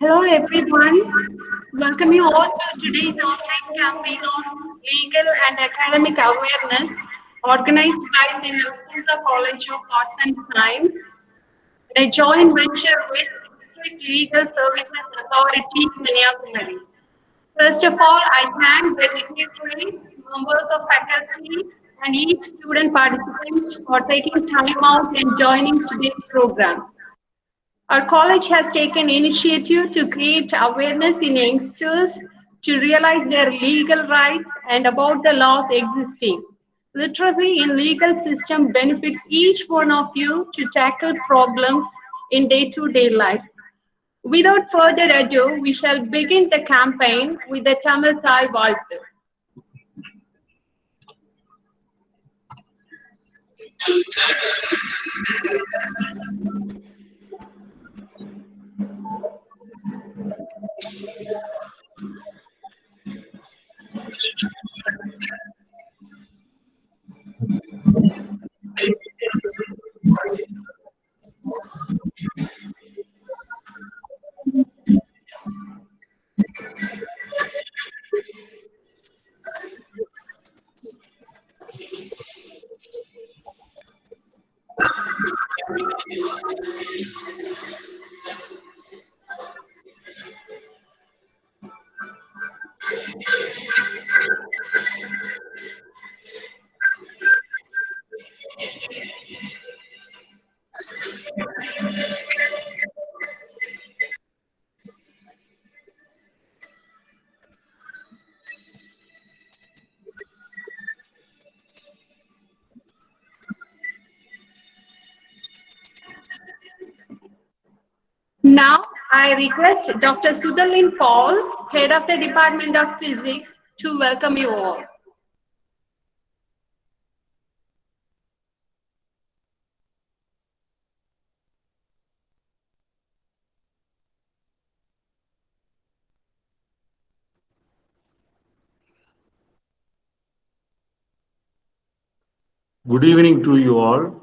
Hello everyone, welcome you all to today's online campaign on legal and academic awareness organized by St. Alfonso College of Arts and Science, a joint venture with District Legal Services Authority, Kanyakumari. First of all, I thank the dignitaries, members of faculty and each student participant for taking time out and joining today's program. Our college has taken initiative to create awareness in youngsters to realize their legal rights and about the laws existing. Literacy in legal system benefits each one of you to tackle problems in day-to-day life. Without further ado, we shall begin the campaign with the Tamil Thai Valthu. Now, I request Dr. Sudhalin Paul, Head of the Department of Physics, to welcome you all. Good evening to you all.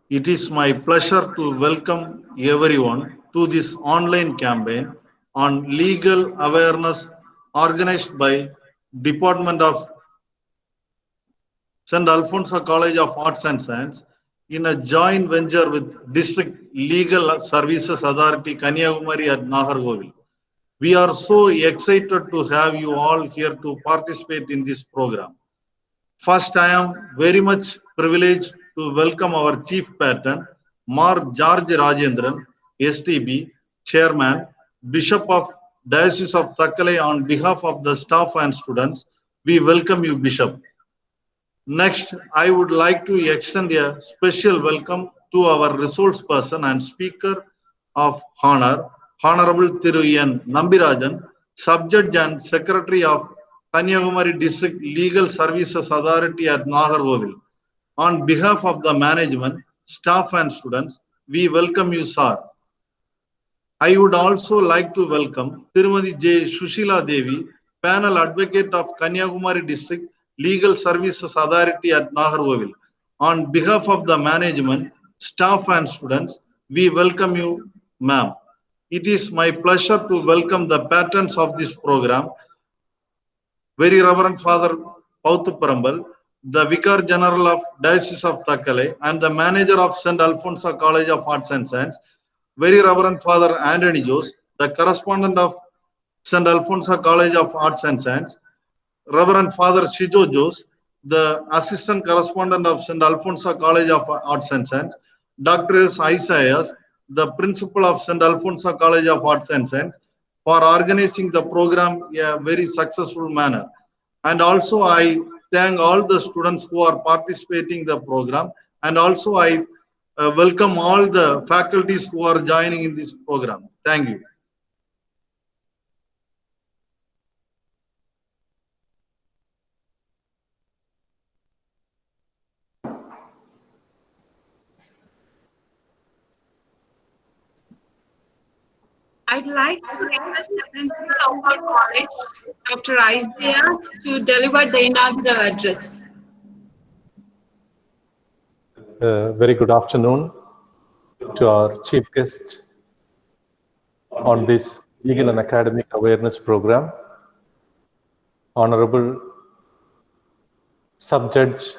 It is my pleasure to welcome everyone to this online campaign on legal awareness organized by Department of St. Alfonso College of Arts and Science in a joint venture with District Legal Services Authority, Kanyakumari at Nagarkovil. We are so excited to have you all here to participate in this program. First, I am very much privileged to welcome our Chief Patron, Mar George Rajendran, STB, Chairman, Bishop of Diocese of Thakkale on behalf of the staff and students. We welcome you, Bishop. Next, I would like to extend a special welcome to our resource person and speaker of honor, Honorable Thiru N. Nambirajan, Sub-Judge and Secretary of Kanyakumari District Legal Services Authority at Nagarkovil. On behalf of the management, staff and students, we welcome you, sir. I would also like to welcome Tirumati J. Shushila Devi, Panel Advocate of Kanyakumari District Legal Services Authority at Nagarkovil. On behalf of the management, staff and students, we welcome you, ma'am. It is my pleasure to welcome the patrons of this program, Very Reverend Father Pauthu Parambal, the Vicar General of Diocese of Thakkale and the Manager of St. Alfonso College of Arts and Science, Very Reverend Father Anthony Jose, the Correspondent of St. Alfonso College of Arts and Science, Reverend Father Shijo Jose, the Assistant Correspondent of St. Alfonso College of Arts and Science, Dr. S. Isaias, the Principal of St. Alfonso College of Arts and Science, for organizing the program in a very successful manner. And also I thank all the students who are participating in the program, and also I welcome all the faculties who are joining in this program. Thank you. I'd like to request the principal of our college, Dr. Isaias, to deliver the inaugural address. Very good afternoon to our chief guest on this Legal and Academic Awareness Program. Honorable Sub-Judge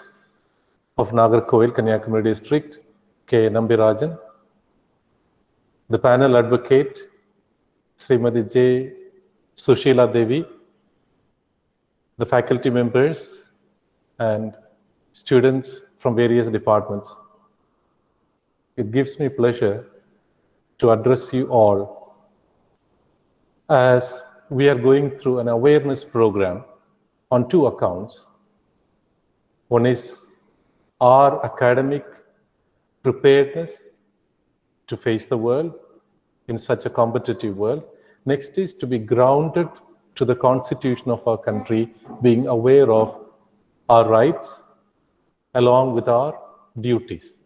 of Nagarkoil, Kanyakumari District, K. Nambirajan. The panel advocate, Srimati J. Sushila Devi. The faculty members and students from various departments. It gives me pleasure to address you all as we are going through an awareness program on two accounts. One is our academic preparedness to face the world in such a competitive world. Next is to be grounded to the constitution of our country, being aware of our rights along with our duties.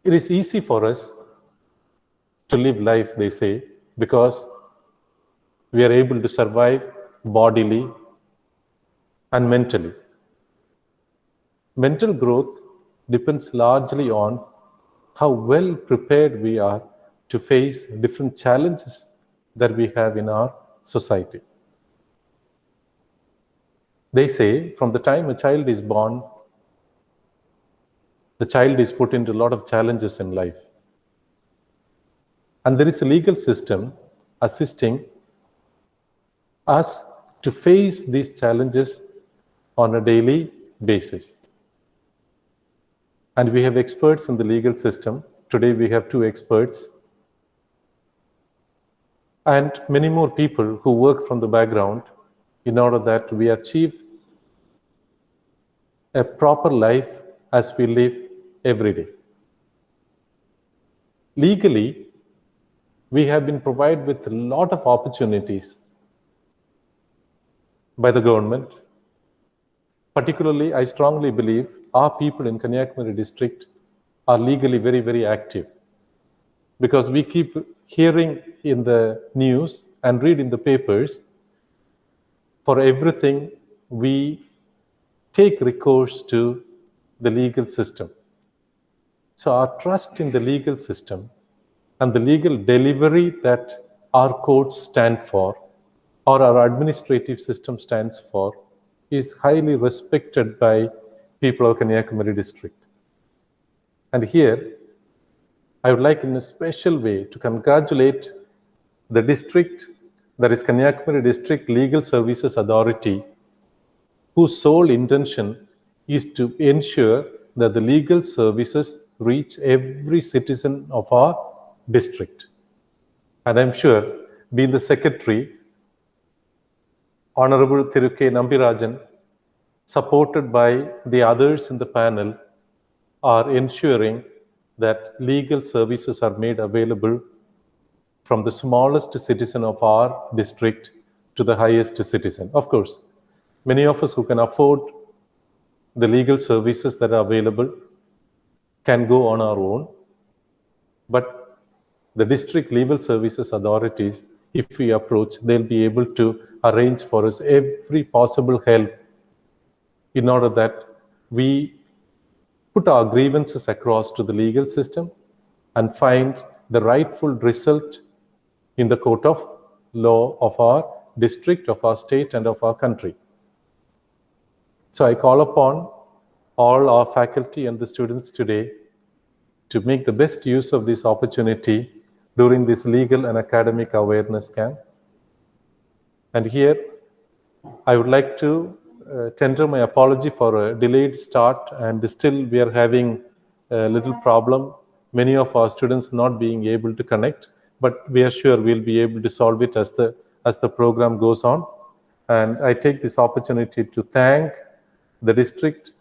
It is easy for us to live life, they say, because we are able to survive bodily and mentally. Mental growth depends largely on how well prepared we are to face different challenges that we have in our society. They say from the time a child is born, the child is put into a lot of challenges in life. And there is a legal system assisting us to face these challenges on a daily basis. And we have experts in the legal system. Today we have 2 experts and many more people who work from the background in order that we achieve a proper life as we live every day. Legally, we have been provided with a lot of opportunities by the government. Particularly, I strongly believe our people in Kanyakumari district are legally very, very active, because we keep hearing in the news and read in the papers. For everything, we take recourse to the legal system. So our trust in the legal system and the legal delivery that our courts stand for, or our administrative system stands for, is highly respected by people of Kanyakumari district. And here, I would like in a special way to congratulate the district, that is Kanyakumari District Legal Services Authority, whose sole intention is to ensure that the legal services reach every citizen of our district. And I'm sure, being the secretary, Honorable Thiru K. Nambirajan, supported by the others in the panel, are ensuring that legal services are made available from the smallest citizen of our district to the highest citizen. Of course, many of us who can afford the legal services that are available can go on our own, but the district legal services authorities, if we approach, they'll be able to arrange for us every possible help in order that we put our grievances across to the legal system and find the rightful result in the court of law of our district, of our state, and of our country. So I call upon all our faculty and the students today to make the best use of this opportunity during this legal and academic awareness camp. And here, I would like to tender my apology for a delayed start, and still we are having a little problem, many of our students not being able to connect, but we are sure we'll be able to solve it as the program goes on. And I take this opportunity to thank the district,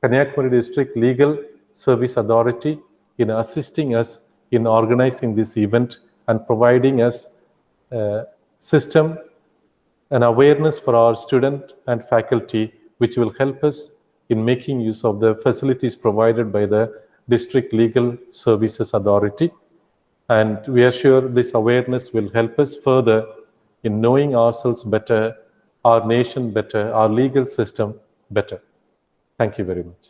Kanyakumari District Legal Service Authority, in assisting us in organizing this event and providing us a system and awareness for our student and faculty, which will help us in making use of the facilities provided by the District Legal Services Authority. And we are sure this awareness will help us further in knowing ourselves better, our nation better, our legal system better. Thank you very much.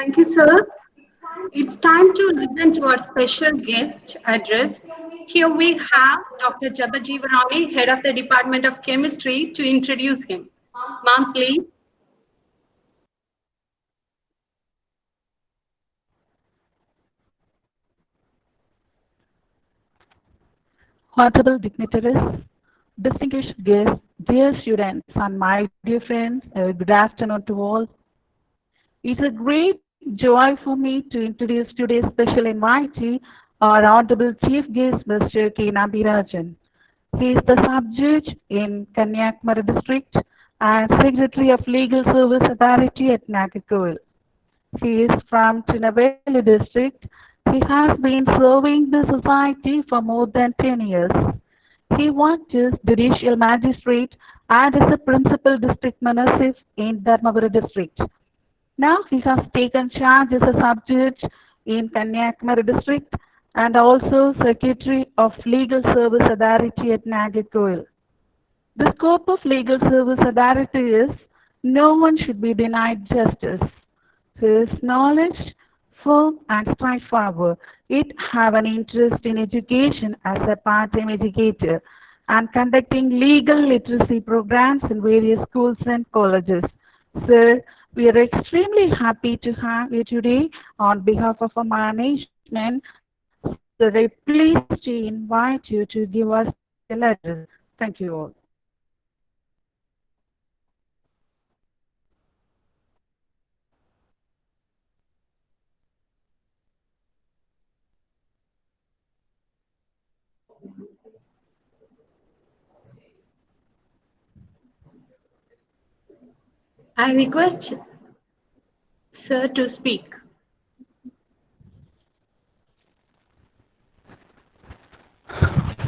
Thank you, sir. It's time to listen to our special guest address. Here we have Dr. Jabajeevarani, Head of the Department of Chemistry, to introduce him. Ma'am, please. Honorable dignitaries, distinguished guests, dear students, and my dear friends, good afternoon to all. It's a great joy for me to introduce today's special invitee, our Honorable Chief Guest, Mr. K. Nambirajan. He is the sub-judge in Kanyakumari District and Secretary of Legal Service Authority at Nagarkoil. He is from Tinnevelly District. He has been serving the society for more than 10 years. He worked as judicial magistrate and as a principal district magistrate in Dharmaburi District. Now he has taken charge as a sub-judge in Kanyakumari District and also Secretary of Legal Service Authority at Nagarkoil. The scope of Legal Service Authority is no one should be denied justice. His knowledge, firm and straightforward. It have an interest in education as a part-time educator and conducting legal literacy programs in various schools and colleges. Sir, we are extremely happy to have you today on behalf of our management. So I pleased to invite you to give us a letter. Thank you all. I request sir to speak.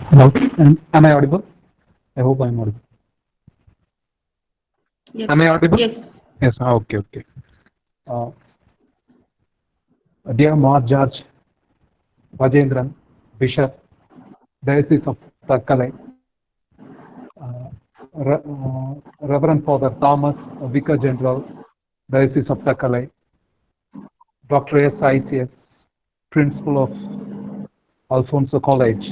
Hello, am I audible? I hope I'm audible. Yes. Am I audible? Yes. Yes, okay. Dear Mark George Rajendran, Bishop, Diocese of Tarkalai, Reverend Father Thomas, Vicar General, Diocese of Tarkalai, Dr. S. ICS, Principal of Alfonso College.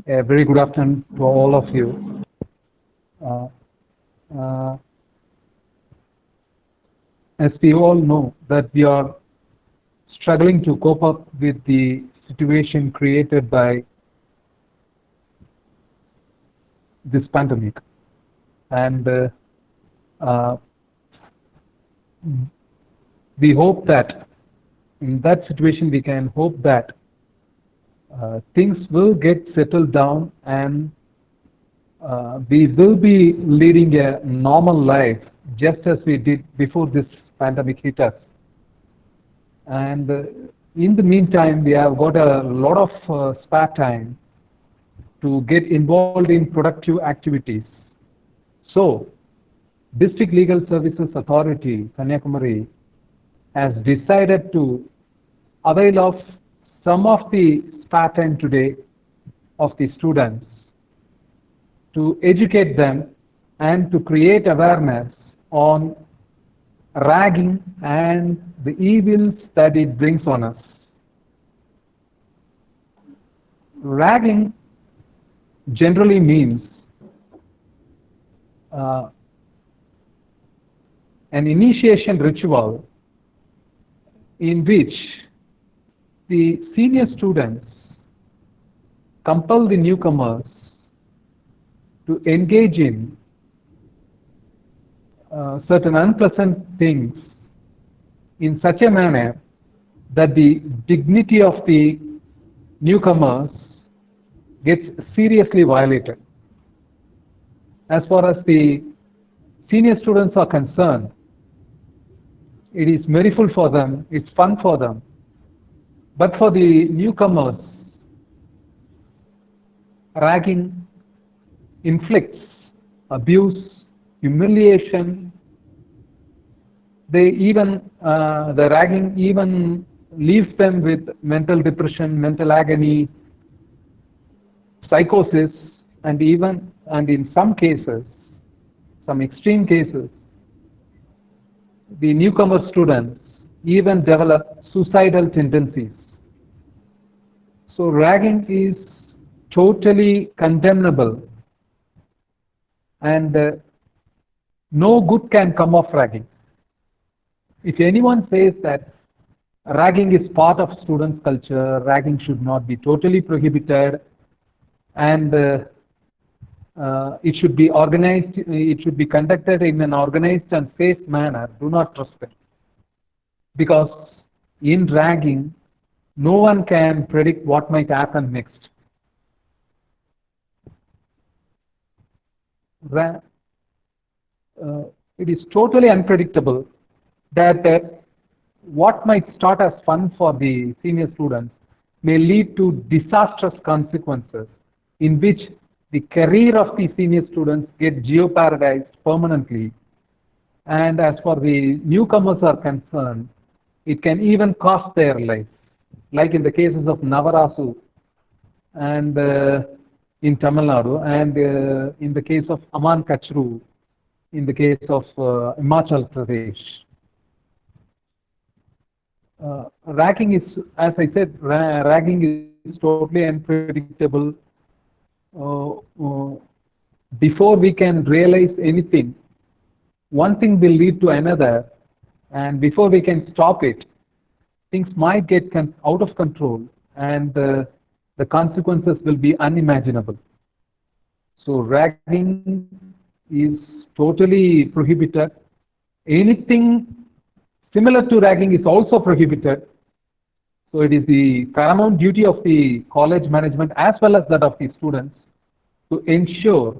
A very good afternoon to all of you. As we all know that we are struggling to cope up with the situation created by this pandemic, and we hope that in that situation we can hope that things will get settled down and we will be leading a normal life just as we did before this pandemic hit us. And in the meantime, we have got a lot of spare time to get involved in productive activities. So, District Legal Services Authority, Kanyakumari, has decided to avail of some of the spare time today of the students to educate them and to create awareness on ragging and the evils that it brings on us. Ragging generally means an initiation ritual in which the senior students compel the newcomers to engage in certain unpleasant things in such a manner that the dignity of the newcomers gets seriously violated. As far as the senior students are concerned, it is merriful for them, it's fun for them. But for the newcomers, ragging inflicts abuse, humiliation. The ragging even leaves them with mental depression, mental agony, psychosis, and in some cases, some extreme cases, the newcomer students even develop suicidal tendencies. So ragging is totally condemnable, and no good can come of ragging. If anyone says that ragging is part of students' culture, ragging should not be totally prohibited, and it should be organized, it should be conducted in an organized and safe manner, do not trust them. Because in ragging, no one can predict what might happen next. It is totally unpredictable that what might start as fun for the senior students may lead to disastrous consequences in which the career of the senior students get jeopardized permanently. And as for the newcomers are concerned, it can even cost their lives, like in the cases of Navarasu and in Tamil Nadu, and in the case of Aman Kachru, in the case of Himachal Pradesh. Ragging is, as I said, ragging is totally unpredictable. Before we can realize anything, one thing will lead to another, and before we can stop it, things might get out of control, and the consequences will be unimaginable. So ragging is totally prohibited. Anything similar to ragging is also prohibited. So it is the paramount duty of the college management as well as that of the students to ensure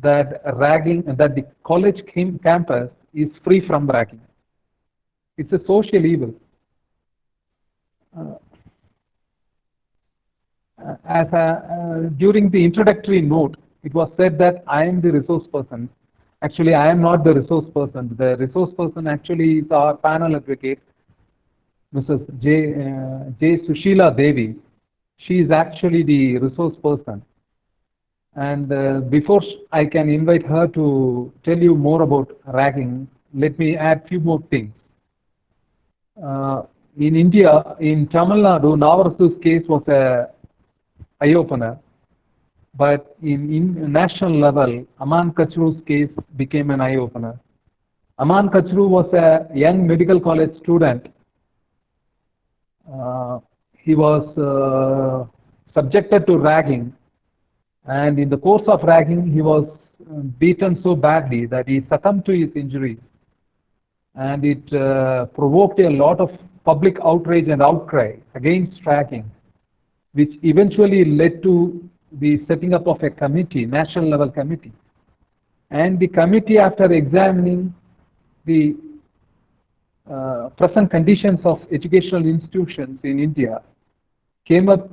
that the college campus is free from ragging. It's a social evil. During the introductory note, it was said that I am the resource person. Actually, I am not the resource person. The resource person actually is our panel advocate, Mrs. J. Sushila Devi. She is actually the resource person. And before I can invite her to tell you more about ragging, let me add few more things. In India, in Tamil Nadu, Navarasu's case was a eye-opener. But in national level, Aman Kachru's case became an eye-opener. Aman Kachru was a young medical college student. He was subjected to ragging, and in the course of ragging, he was beaten so badly that he succumbed to his injuries, and it provoked a lot of public outrage and outcry against ragging, which eventually led to the setting up of a committee, national level committee. And the committee, after examining the present conditions of educational institutions in India, came up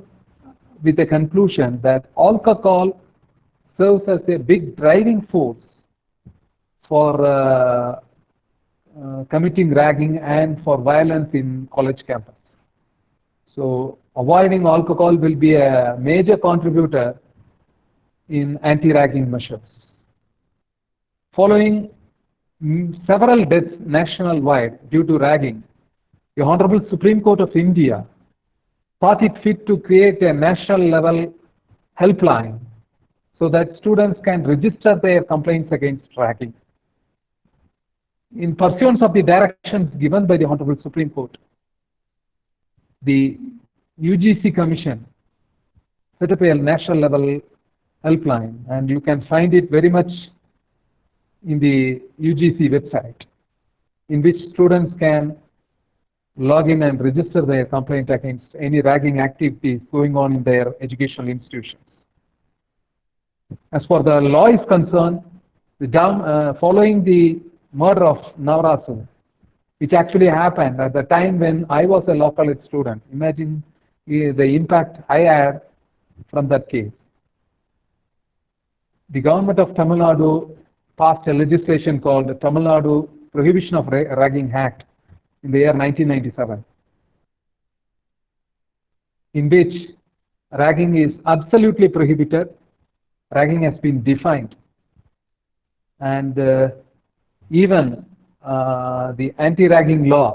with a conclusion that alcohol serves as a big driving force for committing ragging and for violence in college campus. So avoiding alcohol will be a major contributor in anti-ragging measures. Following several deaths nationwide due to ragging, the Honorable Supreme Court of India thought it fit to create a national level helpline so that students can register their complaints against ragging. In pursuance of the directions given by the Honorable Supreme Court, the UGC Commission set up a national level helpline, and you can find it very much in the UGC website, in which students can log in and register their complaint against any ragging activities going on in their educational institutions. As for the law is concerned, following the murder of Navarasu, which actually happened at the time when I was a law college student, imagine the impact I had from that case. The government of Tamil Nadu passed a legislation called the Tamil Nadu Prohibition of Ragging Act in the year 1997, in which ragging is absolutely prohibited. Ragging has been defined, and even the anti-ragging law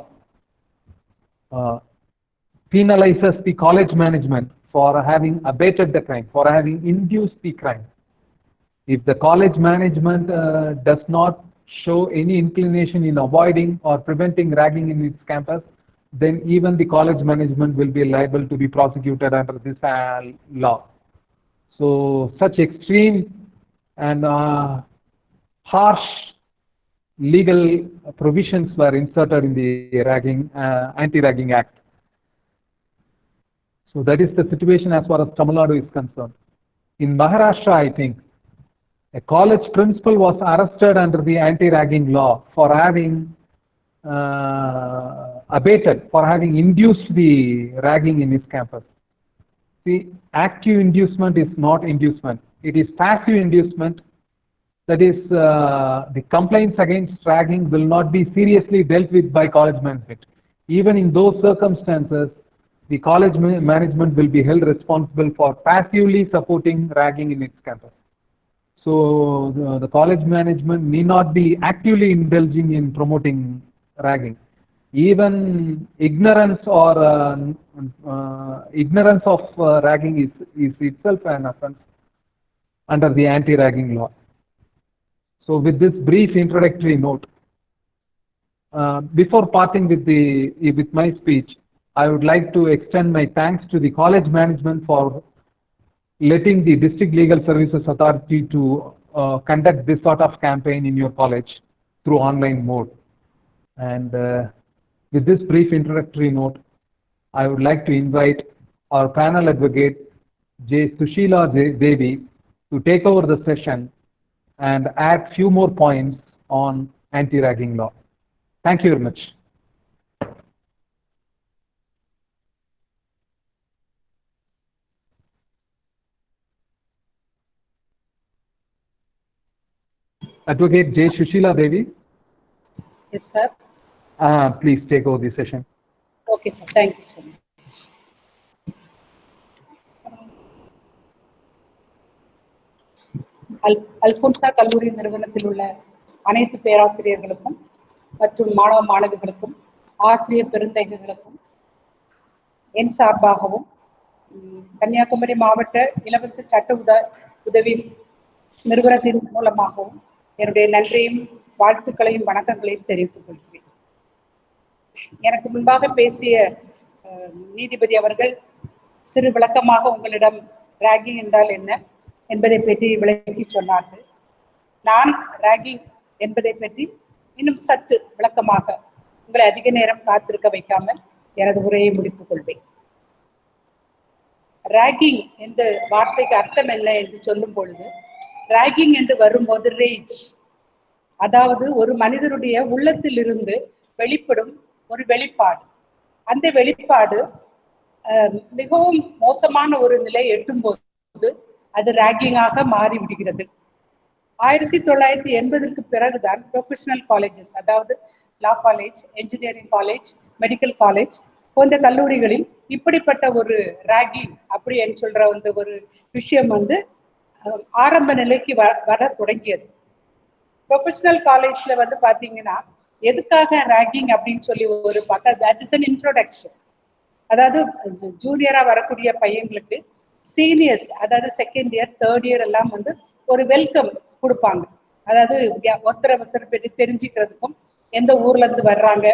penalizes the college management for having abated the crime, for having induced the crime. If the college management does not show any inclination in avoiding or preventing ragging in its campus, then even the college management will be liable to be prosecuted under this law. So such extreme and harsh legal provisions were inserted in the Anti-Ragging Act. So that is the situation as far as Tamil Nadu is concerned. In Maharashtra, I think, a college principal was arrested under the anti-ragging law for having for having induced the ragging in his campus. See, active inducement is not inducement. It is passive inducement. That is, the complaints against ragging will not be seriously dealt with by college management. Even in those circumstances, the college management will be held responsible for passively supporting ragging in its campus. So the college management need not be actively indulging in promoting ragging. Even ignorance or ignorance of ragging is itself an offense under the anti-ragging law. So with this brief introductory note, before parting with my speech, I would like to extend my thanks to the college management for letting the District Legal Services Authority to conduct this sort of campaign in your college through online mode. And with this brief introductory note, I would like to invite our panel advocate, J. Sushila Devi, to take over the session and add few more points on anti-ragging law. Thank you very much. Advocate J. Sushila Devi. Yes, sir. Please take over the session. Okay, sir. Thank you so much. Alphonso கல்லூரி நிறுவனத்தில் உள்ள அனைத்து பேராசிரியர்களுக்கும் மற்றும் மாணவ மாணவிகளுக்கும் ஆசிரியர் பெருந்தகைகளுக்கும் என் சார்பாகவும் கன்னியாகுமரி மாவட்ட இலவச சட்ட உதவி நிறுவனத்தின் மூலமாகவும் என்னுடைய நன்றியும் வாழ்த்துக்களையும் வணக்கங்களையும் தெரிவித்துக் கொள்கிறேன். எனக்கு முன்பாக பேசிய நீதிபதி அவர்கள் சிறு விளக்கமாக உங்களிடம் ராகிங் என்றால் என்ன என்பதை பற்றி விளக்கி சொன்னார்கள். நான் ராகிங் என்பதை பற்றி இன்னும் சற்று விளக்கமாக உங்களை அதிக நேரம் காத்திருக்க வைக்காமல் எனது உரையை முடித்துக் கொள்வேன். ராகிங் என்ற வார்த்தைக்கு அர்த்தம் என்ன என்று சொல்லும் பொழுது, ராகிங் என்று வரும்போது ரேஜ், அதாவது ஒரு மனிதனுடைய உள்ளத்தில் இருந்து வெளிப்படும் ஒரு வெளிப்பாடு. அந்த வெளிப்பாடு மிகவும் மோசமான ஒரு நிலை எட்டும் போது அது ராகிங்காக மாறிவிடுகிறது. 1980 பிறகுதான் ப்ரொஃபஷனல் காலேஜஸ், அதாவது லா college, engineering college, medical college போன்ற கல்லூரிகளில் இப்படிப்பட்ட ஒரு ராகிங் அப்படி என்று சொல்ற ஒரு விஷயம் ஆரம்ப நிலைக்கு வர தொடங்கியது. ப்ரொஃபஷனல் காலேஜ்ல பாத்தீங்கன்னா எதுக்காக ராகிங் அப்படின்னு சொல்லி ஒரு பார்த்தா தட் இஸ் அன் இன்ட்ரோடக்ஷன். அதாவது ஜூனியரா வரக்கூடிய பையங்களுக்கு சீனியர்ஸ், அதாவது செகண்ட் இயர் தேர்ட் இயர் எல்லாம் ஒரு வெல்கம் கொடுப்பாங்க. அதாவது ஒருத்தரை பற்றி தெரிஞ்சுக்கிறதுக்கும், எந்த ஊர்ல இருந்து வர்றாங்க,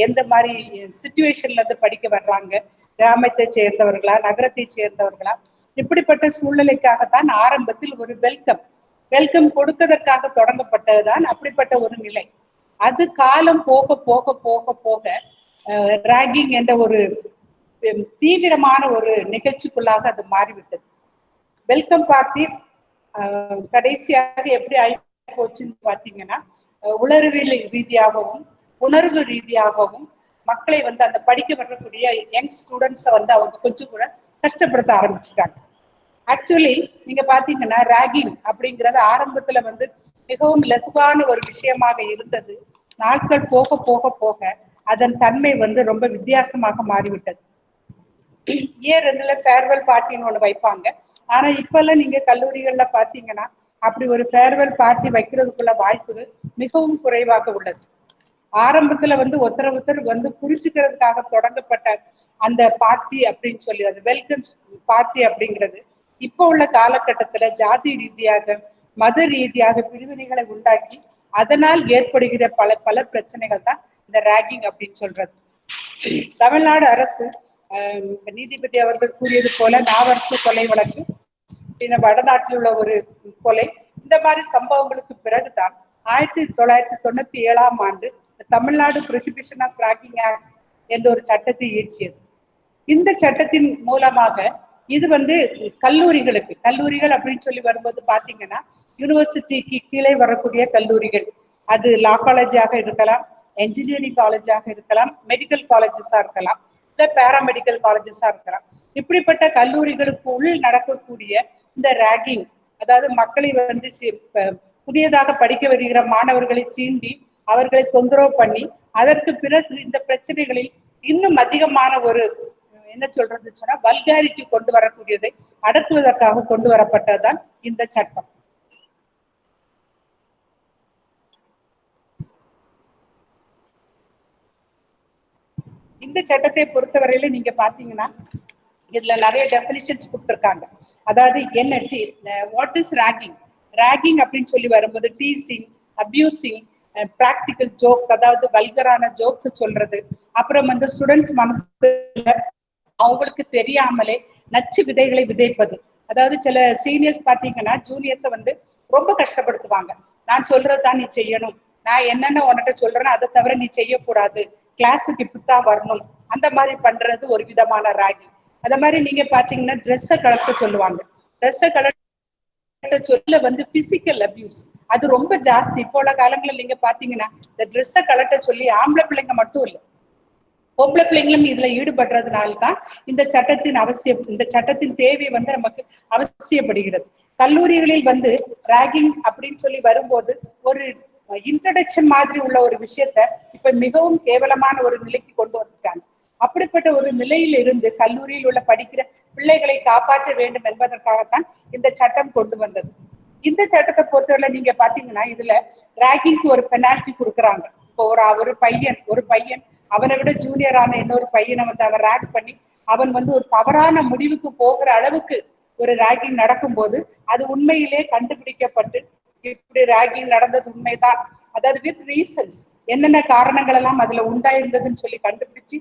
எந்த மாதிரி சிச்சுவேஷன்ல இருந்து படிக்க வர்றாங்க, கிராமத்தை சேர்ந்தவர்களா நகரத்தை சேர்ந்தவர்களா, இப்படிப்பட்ட சூழ்நிலைக்காகத்தான் ஆரம்பத்தில் ஒரு வெல்கம் கொடுப்பதற்காக தொடங்கப்பட்டதுதான் அப்படிப்பட்ட ஒரு நிலை. அது காலம் போக போக போக போக ராகிங் என்ற ஒரு தீவிரமான ஒரு நிகழ்ச்சிக்குள்ளாக அது மாறிவிட்டது. வெல்கம் பார்ட்டி கடைசியாக எப்படி ஆகி போச்சுன்னு பாத்தீங்கன்னா, உளறியல் ரீதியாகவும் உணர்வு ரீதியாகவும் மக்களை அந்த படிக்க வரக்கூடிய யங் ஸ்டூடெண்ட்ஸை அவங்க கொஞ்சம் கூட கஷ்டப்படுத்த ஆரம்பிச்சுட்டாங்க. ஆக்சுவலி நீங்க பாத்தீங்கன்னா ராகிங் அப்படிங்கிறது ஆரம்பத்துல மிகவும் லகுவான ஒரு விஷயமாக இருந்தது. நாட்கள் போக போக போக அதன் தன்மை ரொம்ப வித்தியாசமாக மாறிவிட்டது. இயர் ரெண்டுல ஃபேர்வெல் பார்ட்டின்னு ஒண்ணு வைப்பாங்க. ஆனா இப்பெல்லாம் நீங்க கல்லூரிகள்ல பாத்தீங்கன்னா அப்படி ஒரு ஃபேர்வெல் பார்ட்டி வைக்கிறதுக்குள்ள வாய்ப்பு மிகவும் குறைவாக உள்ளது. ஆரம்பத்துல வந்து ஒருத்தர் வந்து புரிஞ்சுக்கிறதுக்காக தொடங்கப்பட்ட அந்த பார்ட்டி அப்படின்னு சொல்லி அது வெல்கம் பார்ட்டி அப்படிங்கிறது இப்போ உள்ள காலகட்டத்துல ஜாதி ரீதியாக மத ரீதியாக பிரிவினைகளை உண்டாக்கி அதனால் ஏற்படுகிற பல பல பிரச்சனைகள் தான் இந்த ராகிங் அப்படின்னு சொல்றது. தமிழ்நாடு அரசு நீதிபதி அவர்கள் கூறியது போல நாவரசு கொலை வழக்கு, வடநாட்டில் உள்ள ஒரு கொலை, இந்த மாதிரி சம்பவங்களுக்கு பிறகுதான் 1997ஆம் ஆண்டு Tamil Nadu prohibition of ragging act என்ற ஒரு சட்டத்தை இயற்றியது. இந்த சட்டத்தின் மூலமாக இது வந்து கல்லூரிகள் அப்படின்னு சொல்லி வரும்போது பாத்தீங்கன்னா யூனிவர்சிட்டிக்கு கீழே வரக்கூடிய கல்லூரிகள், அது லா காலேஜாக இருக்கலாம், என்ஜினியரிங் காலேஜாக இருக்கலாம், மெடிக்கல் காலேஜஸா இருக்கலாம், இல்ல பேராமெடிக்கல் காலேஜஸா இருக்கலாம். இப்படிப்பட்ட கல்லூரிகளுக்கு உள் நடக்கக்கூடிய இந்த ராகிங், அதாவது மக்களை வந்து புதியதாக படிக்க வருகிற மாணவர்களை சீண்டி அவர்களை தொந்தரவு பண்ணி அதற்கு பிறகு இந்த பிரச்சனைகளில் இன்னும் அதிகமான ஒரு என்ன சொல்றது சொன்னா வல்காரிட்டி கொண்டு வரக்கூடியதை அடக்குவதற்காக கொண்டு வரப்பட்டதுதான் இந்த சட்டம். இந்த சட்டத்தை பொறுத்தவரையில நீங்க பாத்தீங்கன்னா இதுல நிறைய டெபினிஷன்ஸ் கொடுத்திருக்காங்க. அதாவது வாட் இஸ் ராகிங்? ராகிங் அப்படின்னு சொல்லி வரும்போது டீசிங், அபியூசிங், பிராக்டிக்கல் ஜோக்ஸ், அதாவது வல்கரான ஜோக்ஸ் சொல்றது, அப்புறம் வந்து ஸ்டூடெண்ட்ஸ் மனசுல அவங்களுக்கு தெரியாமலே நச்சு விதைகளை விதைப்பது. அதாவது சில சீனியர்ஸ் பாத்தீங்கன்னா ஜூனியர்ஸை வந்து ரொம்ப கஷ்டப்படுத்துவாங்க. நான் சொல்றதுதான் நீ செய்யணும், நான் என்னென்ன உன்கிட்ட சொல்றேன்னு அதை தவிர நீ செய்யக்கூடாது, கிளாஸுக்கு இப்படித்தான் வரணும், அந்த மாதிரி பண்றது ஒரு விதமான ராகிங். அத மாதிரி நீங்க பாத்தீங்கன்னா ட்ரெஸ்ஸை கலட்ட சொல்லுவாங்க. ட்ரெஸ்ஸை கலட்ட சொல்ல வந்து பிசிக்கல் அபியூஸ் அது ரொம்ப ஜாஸ்தி. இப்போ உள்ள காலங்களில் நீங்க பாத்தீங்கன்னா இந்த ட்ரெஸ்ஸை கலட்ட சொல்லி ஆம்பளை பிள்ளைங்க மட்டும் இல்லை, பொம்பளை பிள்ளைங்களும் இதுல ஈடுபடுறதுனால்தான் இந்த சட்டத்தின் தேவை வந்து நமக்கு அவசியப்படுகிறது. கல்லூரிகளில் வந்து ராகிங் அப்படின்னு சொல்லி வரும்போது ஒரு இன்ட்ரடக்ஷன் மாதிரி உள்ள ஒரு விஷயத்த இப்ப மிகவும் கேவலமான ஒரு நிலைக்கு கொண்டு வந்துட்டாங்க. அப்படிப்பட்ட ஒரு நிலையில் இருந்து கல்லூரியில் உள்ள படிக்கிற பிள்ளைகளை காப்பாற்ற வேண்டும் என்பதற்காகத்தான் இந்த சட்டம் கொண்டு வந்தது. இந்த சட்டத்தை பொறுத்தவரை நீங்க பாத்தீங்கன்னா இதுல ராகிங்க்கு ஒரு பெனால்டி கொடுக்குறாங்க. இப்போ ஒரு பையன் அவனை விட ஜூனியரான இன்னொரு பையனை வந்து அவன் ரேக் பண்ணி அவன் வந்து ஒரு தவறான முடிவுக்கு போகிற அளவுக்கு ஒரு ராகிங் நடக்கும் போது அது உண்மையிலே கண்டுபிடிக்கப்பட்டு இப்படி ராகிங் நடந்தது உண்மைதான், அதாவது வித் ரீசன்ஸ் என்னென்ன காரணங்கள் எல்லாம் அதுல உண்டாயிருந்ததுன்னு சொல்லி கண்டுபிடிச்சு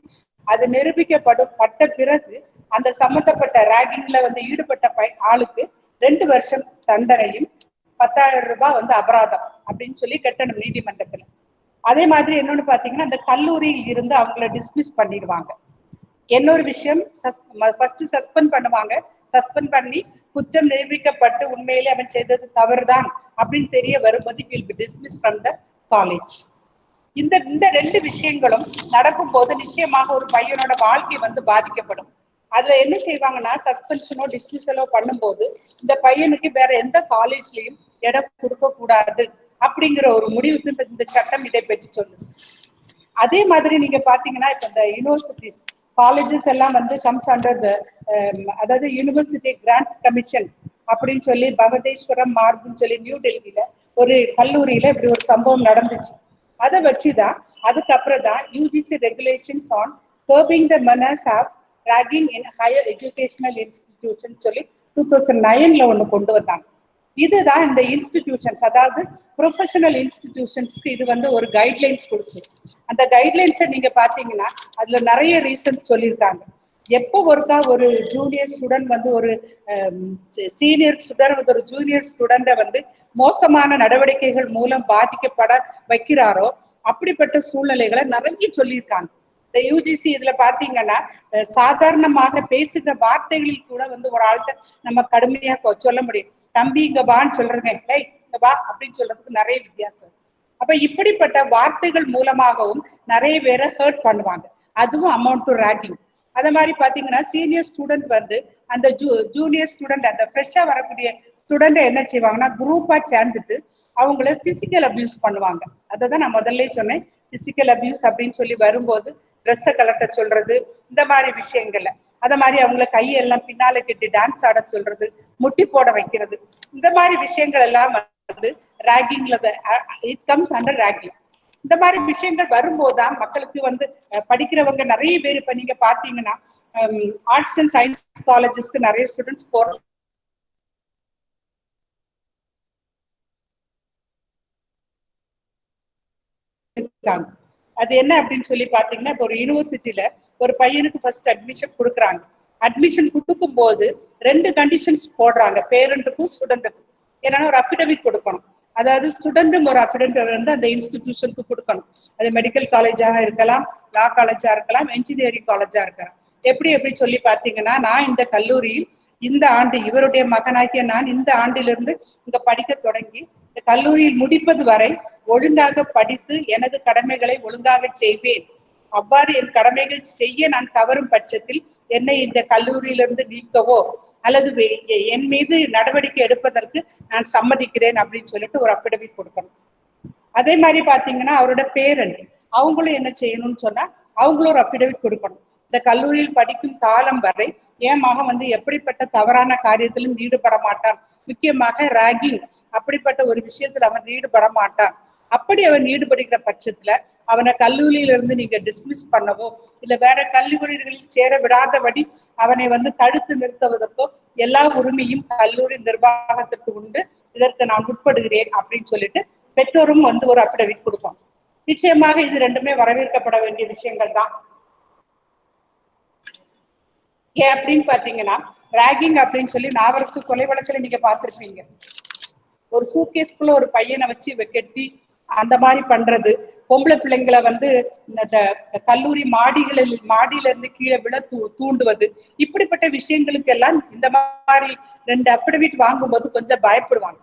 அது நிரூபிக்கப்பட்ட பிறகு அந்த சம்பந்தப்பட்ட ராகிங்ல வந்து ஈடுபட்ட ஆளுக்கு 2 வருஷம் தண்டனையும் 10,000 ரூபாய் வந்து அபராதம் அப்படின்னு சொல்லி கட்டணும் நீதிமன்றத்துல. அதே மாதிரி என்னன்னு பாத்தீங்கன்னா அந்த கல்லூரியில் இருந்து அவங்கள டிஸ்மிஸ் பண்ணிடுவாங்க. இன்னொரு விஷயம், ஃபர்ஸ்ட் சஸ்பெண்ட் பண்ணுவாங்க. சஸ்பெண்ட் பண்ணி குற்றம் நிரூபிக்கப்பட்டு உண்மையிலே அவன் செய்தது தவறுதான் அப்படின்னு தெரிய வரும்போது he will be dismissed from the college. இந்த 2 விஷயங்களும் நடக்கும் போது நிச்சயமாக ஒரு பையனோட வாழ்க்கை வந்து பாதிக்கப்படும். அதுல என்ன செய்வாங்கன்னா சஸ்பென்ஷனோ டிஸ்மிஸலோ பண்ணும்போது இந்த பையனுக்கு வேற எந்த காலேஜ்லயும் இடம் கொடுக்க கூடாது அப்படிங்கிற ஒரு முடிவுக்கு இந்த சட்டம் இதை பற்றி சொல்லுது. அதே மாதிரி நீங்க பாத்தீங்கன்னா இப்ப இந்த யூனிவர்சிட்டிஸ் காலேஜஸ் எல்லாம் வந்து கம்ஸ் அண்டர் அதாவது யூனிவர்சிட்டி கிராண்ட்ஸ் கமிஷன் அப்படின்னு சொல்லி பகதேஸ்வரம் மார்க்னு சொல்லி நியூ டெல்லியில ஒரு கல்லூரியில இப்படி ஒரு சம்பவம் நடந்துச்சு. அதை வச்சுதான் அதுக்கப்புறம் தான் UGC regulations on curbing the menace of ragging in higher educational institution சொல்லி 2009ல ஒண்ணு கொண்டு வந்தாங்க. இதுதான் இந்த இன்ஸ்டிடியூஷன்ஸ், அதாவது ப்ரொஃபஷனல் இன்ஸ்டிடியூஷன்ஸ்க்கு இது வந்து ஒரு கைட்லைன்ஸ் கொடுத்து அந்த கைட்லைன்ஸை நீங்க பாத்தீங்கன்னா அதுல நிறைய ரீசன்ஸ் சொல்லியிருக்காங்க. எப்போ ஒரு ஜூனியர் ஸ்டூடெண்ட் வந்து ஒரு சீனியர் ஸ்டூடெண்ட் ஒரு ஜூனியர் ஸ்டூடெண்ட வந்து மோசமான நடவடிக்கைகள் மூலம் பாதிக்கப்பட வைக்கிறாரோ அப்படிப்பட்ட சூழ்நிலைகளை நிறைய சொல்லியிருக்காங்க. இந்த யூஜிசி இதுல பாத்தீங்கன்னா சாதாரணமாக பேசுகிற வார்த்தைகளில் கூட வந்து ஒரு ஆள்கிட்ட நம்ம கடுமையா சொல்ல முடியும். தம்பி இங்க வான்னு சொல்றேங்க, இங்க வா அப்படின்னு சொல்றதுக்கு நிறைய வித்தியாசம். அப்ப இப்படிப்பட்ட வார்த்தைகள் மூலமாகவும் நிறைய பேரை ஹர்ட் பண்ணுவாங்க. அதுவும் அமௌண்ட் டு ராகிங். அதே மாதிரி பாத்தீங்கன்னா சீனியர் ஸ்டூடெண்ட் வந்து அந்த ஜூனியர் ஸ்டூடெண்ட் அந்த ஃப்ரெஷ்ஷா வரக்கூடிய ஸ்டூடெண்ட் என்ன செய்வாங்கன்னா குரூப்பா சேர்ந்துட்டு அவங்கள பிசிக்கல் அபியூஸ் பண்ணுவாங்க. அதை தான் நான் முதல்ல சொன்னேன். பிசிக்கல் அபியூஸ் அப்படின்னு சொல்லி வரும்போது ட்ரெஸ்ஸை கலட்ட சொல்றது, இந்த மாதிரி விஷயங்கள்ல அத மாதிரி அவங்கள கையெல்லாம் பின்னால கட்டி டான்ஸ் ஆட சொல்றது, முட்டி போட வைக்கிறது, இந்த மாதிரி விஷயங்கள் எல்லாம் வந்து ராகிங்ல இட் கம்ஸ் அண்டர் ராகிங். இந்த மாதிரி விஷயங்கள் வரும்போதுதான் மக்களுக்கு வந்து படிக்கிறவங்க நிறைய பேர் இப்ப நீங்க பாத்தீங்கன்னா ஆர்ட்ஸ் அண்ட் சயின்ஸ் காலேஜஸ்க்கு நிறைய ஸ்டூடெண்ட்ஸ் போறாங்க. அது என்ன அப்படின்னு சொல்லி பாத்தீங்கன்னா, இப்போ ஒரு யூனிவர்சிட்டியில ஒரு பையனுக்கு ஃபர்ஸ்ட் அட்மிஷன் கொடுக்குறாங்க. அட்மிஷன் கொடுக்கும் போது 2 கண்டிஷன்ஸ் போடுறாங்க, பேரண்ட்டுக்கும் ஸ்டூடெண்ட்டுக்கும். ஏன்னா ஒரு அஃபிடவிட் கொடுக்கணும். அதாவது ஸ்டூடெண்ட்டும் ஒரு அஃபிடவிட் வந்து அந்த இன்ஸ்டிடியூஷனுக்கு கொடுக்கணும். அது மெடிக்கல் காலேஜாக இருக்கலாம், லா காலேஜா இருக்கலாம், என்ஜினியரிங் காலேஜா இருக்கலாம். எப்படி சொல்லி பாத்தீங்கன்னா, நான் இந்த கல்லூரியில் இந்த ஆண்டு இவருடைய மகனாகிய நான் இந்த ஆண்டிலிருந்து இங்க படிக்க தொடங்கி இந்த கல்லூரியில் முடிப்பது வரை ஒழுங்காக படித்து எனது கடமைகளை ஒழுங்காக செய்வேன். அவ்வாறு என் கடமைகள் செய்ய நான் தவறும் பட்சத்தில் என்னை இந்த கல்லூரியிலிருந்து நீக்கவோ அல்லது என் மீது நடவடிக்கை எடுப்பதற்கு நான் சம்மதிக்கிறேன் அப்படின்னு சொல்லிட்டு ஒரு அஃபிடவிட் கொடுக்கணும். அதே மாதிரி பாத்தீங்கன்னா அவரோட பேரண்ட் அவங்களும் என்ன செய்யணும்னு சொன்னா அவங்களும் ஒரு அஃபிடவிட் கொடுக்கணும். இந்த கல்லூரியில் படிக்கும் காலம் வரை என் மகன் வந்து எப்படிப்பட்ட தவறான காரியத்திலும் ஈடுபட மாட்டான், முக்கியமாக ராகிங் அப்படிப்பட்ட ஒரு விஷயத்துல அவன் ஈடுபட மாட்டான். அப்படி அவன் ஈடுபடுகிற பட்சத்துல அவனை கல்லூரியிலிருந்து நீங்க டிஸ்மிஸ் பண்ணவோ இல்ல வேற கல்லூரிகளில் சேர விடாதபடி அவனை வந்து தடுத்து நிறுத்துவதற்கோ எல்லா உரிமையும் கல்லூரி நிர்வாகத்திற்கு உண்டு. இதற்கு நான் உட்படுகிறேன் அப்படின்னு சொல்லிட்டு பெற்றோரும் வந்து ஒரு அஃபிடவிட் கொடுப்போம். நிச்சயமாக இது ரெண்டுமே வரவேற்கப்பட வேண்டிய விஷயங்கள் தான். ஏன் அப்படின்னு பாத்தீங்கன்னா, ராகிங் அப்படின்னு சொல்லி நாவரசு கொலை வழக்குல நீங்க பார்த்திருப்பீங்க. ஒரு சூட்கேஸ்குள்ள ஒரு பையனை வச்சு கெட்டி அந்த மாதிரி பண்றது, பொம்பளை பிள்ளைங்களை வந்து கல்லூரி மாடியில இருந்து கீழே விழ தூண்டுவது, இப்படிப்பட்ட விஷயங்களுக்கு எல்லாம் இந்த மாதிரி 2 அஃபிடவிட் வாங்கும்போது கொஞ்சம் பயப்படுவாங்க.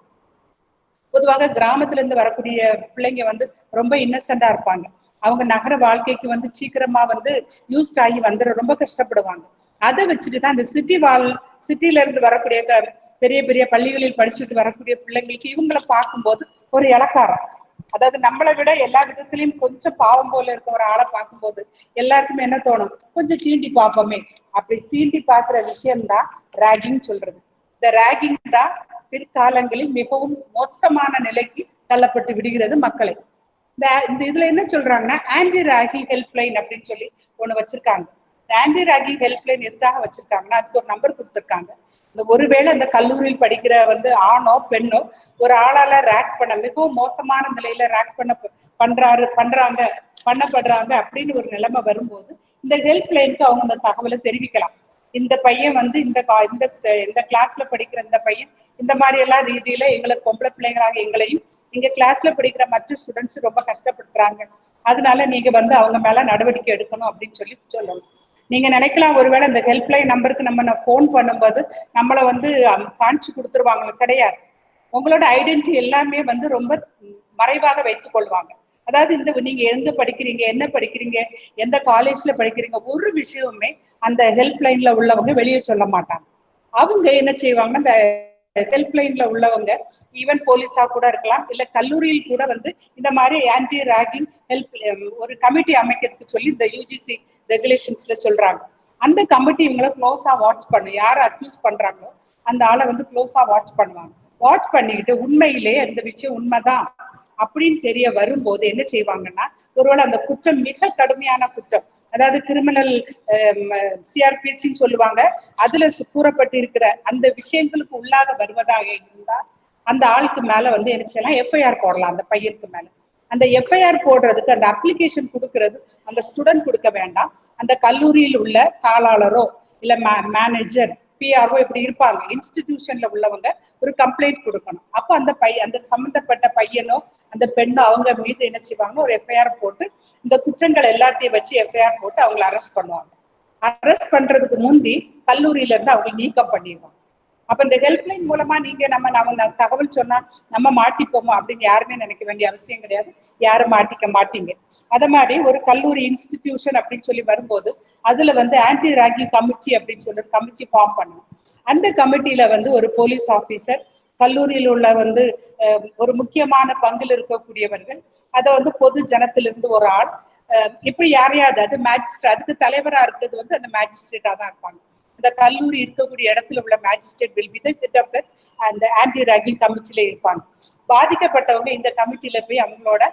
பொதுவாக கிராமத்துல இருந்து வரக்கூடிய பிள்ளைங்க வந்து ரொம்ப இன்னசென்டா இருப்பாங்க. அவங்க நகர வாழ்க்கைக்கு வந்து சீக்கிரமா வந்து யூஸ்ட் ஆகி வந்துட ரொம்ப கஷ்டப்படுவாங்க. அதை வச்சுட்டுதான் இந்த சிட்டில இருந்து வரக்கூடிய பெரிய பெரிய பள்ளிகளில் படிச்சுட்டு வரக்கூடிய பிள்ளைங்களுக்கு இவங்களை பார்க்கும்போது ஒரு இலக்காரம், அதாவது நம்மளை விட எல்லா விதத்திலையும் கொஞ்சம் பாவம் போல இருக்க ஒரு ஆளை பார்க்கும்போது எல்லாருக்குமே என்ன தோணும், கொஞ்சம் சீண்டி பார்ப்போமே. அப்படி சீண்டி பார்க்கிற விஷயம்தான் ராகிங் சொல்றது. இந்த ராகிங் தான் பிற்காலங்களில் மிகவும் மோசமான நிலைக்கு தள்ளப்பட்டு விடுகிறது மக்களை. இந்த இதுல என்ன சொல்றாங்கன்னா, ஆன்டி ராகிங் ஹெல்ப்லைன் அப்படின்னு சொல்லி ஒண்ணு வச்சிருக்காங்க. இந்த ஆன்டி ராகிங் ஹெல்ப்லைன் எதுக்காக வச்சிருக்காங்கன்னா, அதுக்கு ஒரு நம்பர் கொடுத்துருக்காங்க. இந்த ஒருவேளை அந்த கல்லூரியில் படிக்கிற வந்து ஆணோ பெண்ணோ ஒரு ஆளால ரேக் பண்ண மிகவும் மோசமான நிலையில ரேக் பண்ணப்படுறாங்க அப்படின்னு ஒரு நிலைமை வரும்போது இந்த ஹெல்ப்லைனுக்கு அவங்க அந்த தகவலை தெரிவிக்கலாம். இந்த பையன் வந்து இந்த கிளாஸ்ல படிக்கிற இந்த பையன் இந்த மாதிரி எல்லாம் ரீதியில எங்களை பொம்பளை பிள்ளைங்களாக எங்களையும் இங்க கிளாஸ்ல படிக்கிற மற்ற ஸ்டூடெண்ட்ஸ் ரொம்ப கஷ்டப்படுத்துறாங்க, அதனால நீங்க வந்து அவங்க மேல நடவடிக்கை எடுக்கணும் அப்படின்னு சொல்லணும். நீங்க நினைக்கலாம் ஒருவேளை இந்த ஹெல்ப்லைன் நம்பருக்கு நம்ம போன் பண்ணும்போது நம்மளை வந்து காமிச்சு கொடுத்துருவாங்க. கிடையாது. உங்களோட ஐடென்டிட்டி எல்லாமே வந்து ரொம்ப மறைவாக வைத்துக் கொள்வாங்க. அதாவது நீங்க எங்க படிக்கிறீங்க, என்ன படிக்கிறீங்க, எந்த காலேஜ்ல படிக்கிறீங்க, ஒரு விஷயமுமே அந்த ஹெல்ப்லைன்ல உள்ளவங்க வெளியே சொல்ல மாட்டாங்க. அவங்க என்ன செய்வாங்கன்னா, இந்த ஹெல்ப்லைன்ல உள்ளவங்க ஈவன் போலீஸா கூட இருக்கலாம், இல்ல கல்லூரியில் கூட வந்து இந்த மாதிரி ஆன்டி ராகிங் ஒரு கமிட்டி அமைக்கிறதுக்கு சொல்லி இந்த யூஜிசி ரெகுலேஷன்ஸ்ல சொல்றாங்க. அந்த கமிட்டி இவங்களை க்ளோஸா வாட்ச் பண்ணும். யாரை அக்யூஸ் பண்றாங்களோ அந்த ஆளை வந்து க்ளோஸா வாட்ச் பண்ணுவாங்க. வாட்ச் பண்ணிக்கிட்டு உண்மையிலே அந்த விஷயம் உண்மைதான் அப்படின்னு தெரிய வரும்போது என்ன செய்வாங்கன்னா, ஒருவேளை அந்த குற்றம் மிக கடுமையான குற்றம், அதாவது கிரிமினல் சிஆர்பிசின்னு சொல்லுவாங்க, அதுல கூறப்பட்டு இருக்கிற அந்த விஷயங்களுக்கு உள்ளாக வருவதாக இருந்தா அந்த ஆளுக்கு மேல வந்து என்ன செய்யலாம், எஃப்ஐஆர் போடலாம் அந்த பையனுக்கு மேல. அந்த எஃப்ஐஆர் போடுறதுக்கு அந்த அப்ளிகேஷன் கொடுக்கறது அந்த ஸ்டூடெண்ட் கொடுக்க வேண்டாம், அந்த கல்லூரியில் உள்ள தாளாளரோ இல்ல மேனேஜர் பிஆர்ஓ இப்படி இருப்பாங்க, இன்ஸ்டிடியூஷன்ல உள்ளவங்க ஒரு கம்ப்ளைண்ட் கொடுக்கணும். அப்போ அந்த சம்பந்தப்பட்ட பையனோ அந்த பெண்ணோ அவங்க மீது என்ன செய்வாங்க, ஒரு எஃப்ஐஆர் போட்டு இந்த குற்றங்கள் எல்லாத்தையும் வச்சு எஃப்ஐஆர் போட்டு அவங்களை அரெஸ்ட் பண்ணுவாங்க. அரெஸ்ட் பண்றதுக்கு முந்தி கல்லூரியில இருந்து அவங்க நீக்கம் பண்ணிடுவாங்க. அப்ப இந்த ஹெல்ப்லைன் மூலமா நீங்க நம்ம தகவல் சொன்னா நம்ம மாட்டிப்போமோ அப்படின்னு யாருமே நினைக்க வேண்டிய அவசியம் கிடையாது. யாரும் மாட்டிக்க மாட்டீங்க. அத மாதிரி ஒரு கல்லூரி இன்ஸ்டிடியூஷன் அப்படின்னு சொல்லி வரும்போது அதுல வந்து ஆன்டி ராகிங் கமிட்டி அப்படின்னு சொல்லி கமிட்டி ஃபார்ம் பண்ணணும். அந்த கமிட்டியில வந்து ஒரு போலீஸ் ஆபீசர், கல்லூரியில் உள்ள வந்து ஒரு முக்கியமான பங்கில் இருக்கக்கூடியவர்கள், அதை வந்து பொது ஜனத்திலிருந்து ஒரு ஆள், இப்படி யாரையாவது, அது மேஜிஸ்ட்ரேட், அதுக்கு தலைவரா இருக்கிறது வந்து அந்த மேஜிஸ்ட்ரேட்டா தான் இருப்பாங்க. இந்த கல்லூரி இருக்கக்கூடிய இடத்துல உள்ள magistrate will be the head of அந்த ஆன்டி ராகிங் கமிட்டியில இருப்பாங்க. பாதிக்கப்பட்டவங்க இந்த கமிட்டியில போய் அவங்களோட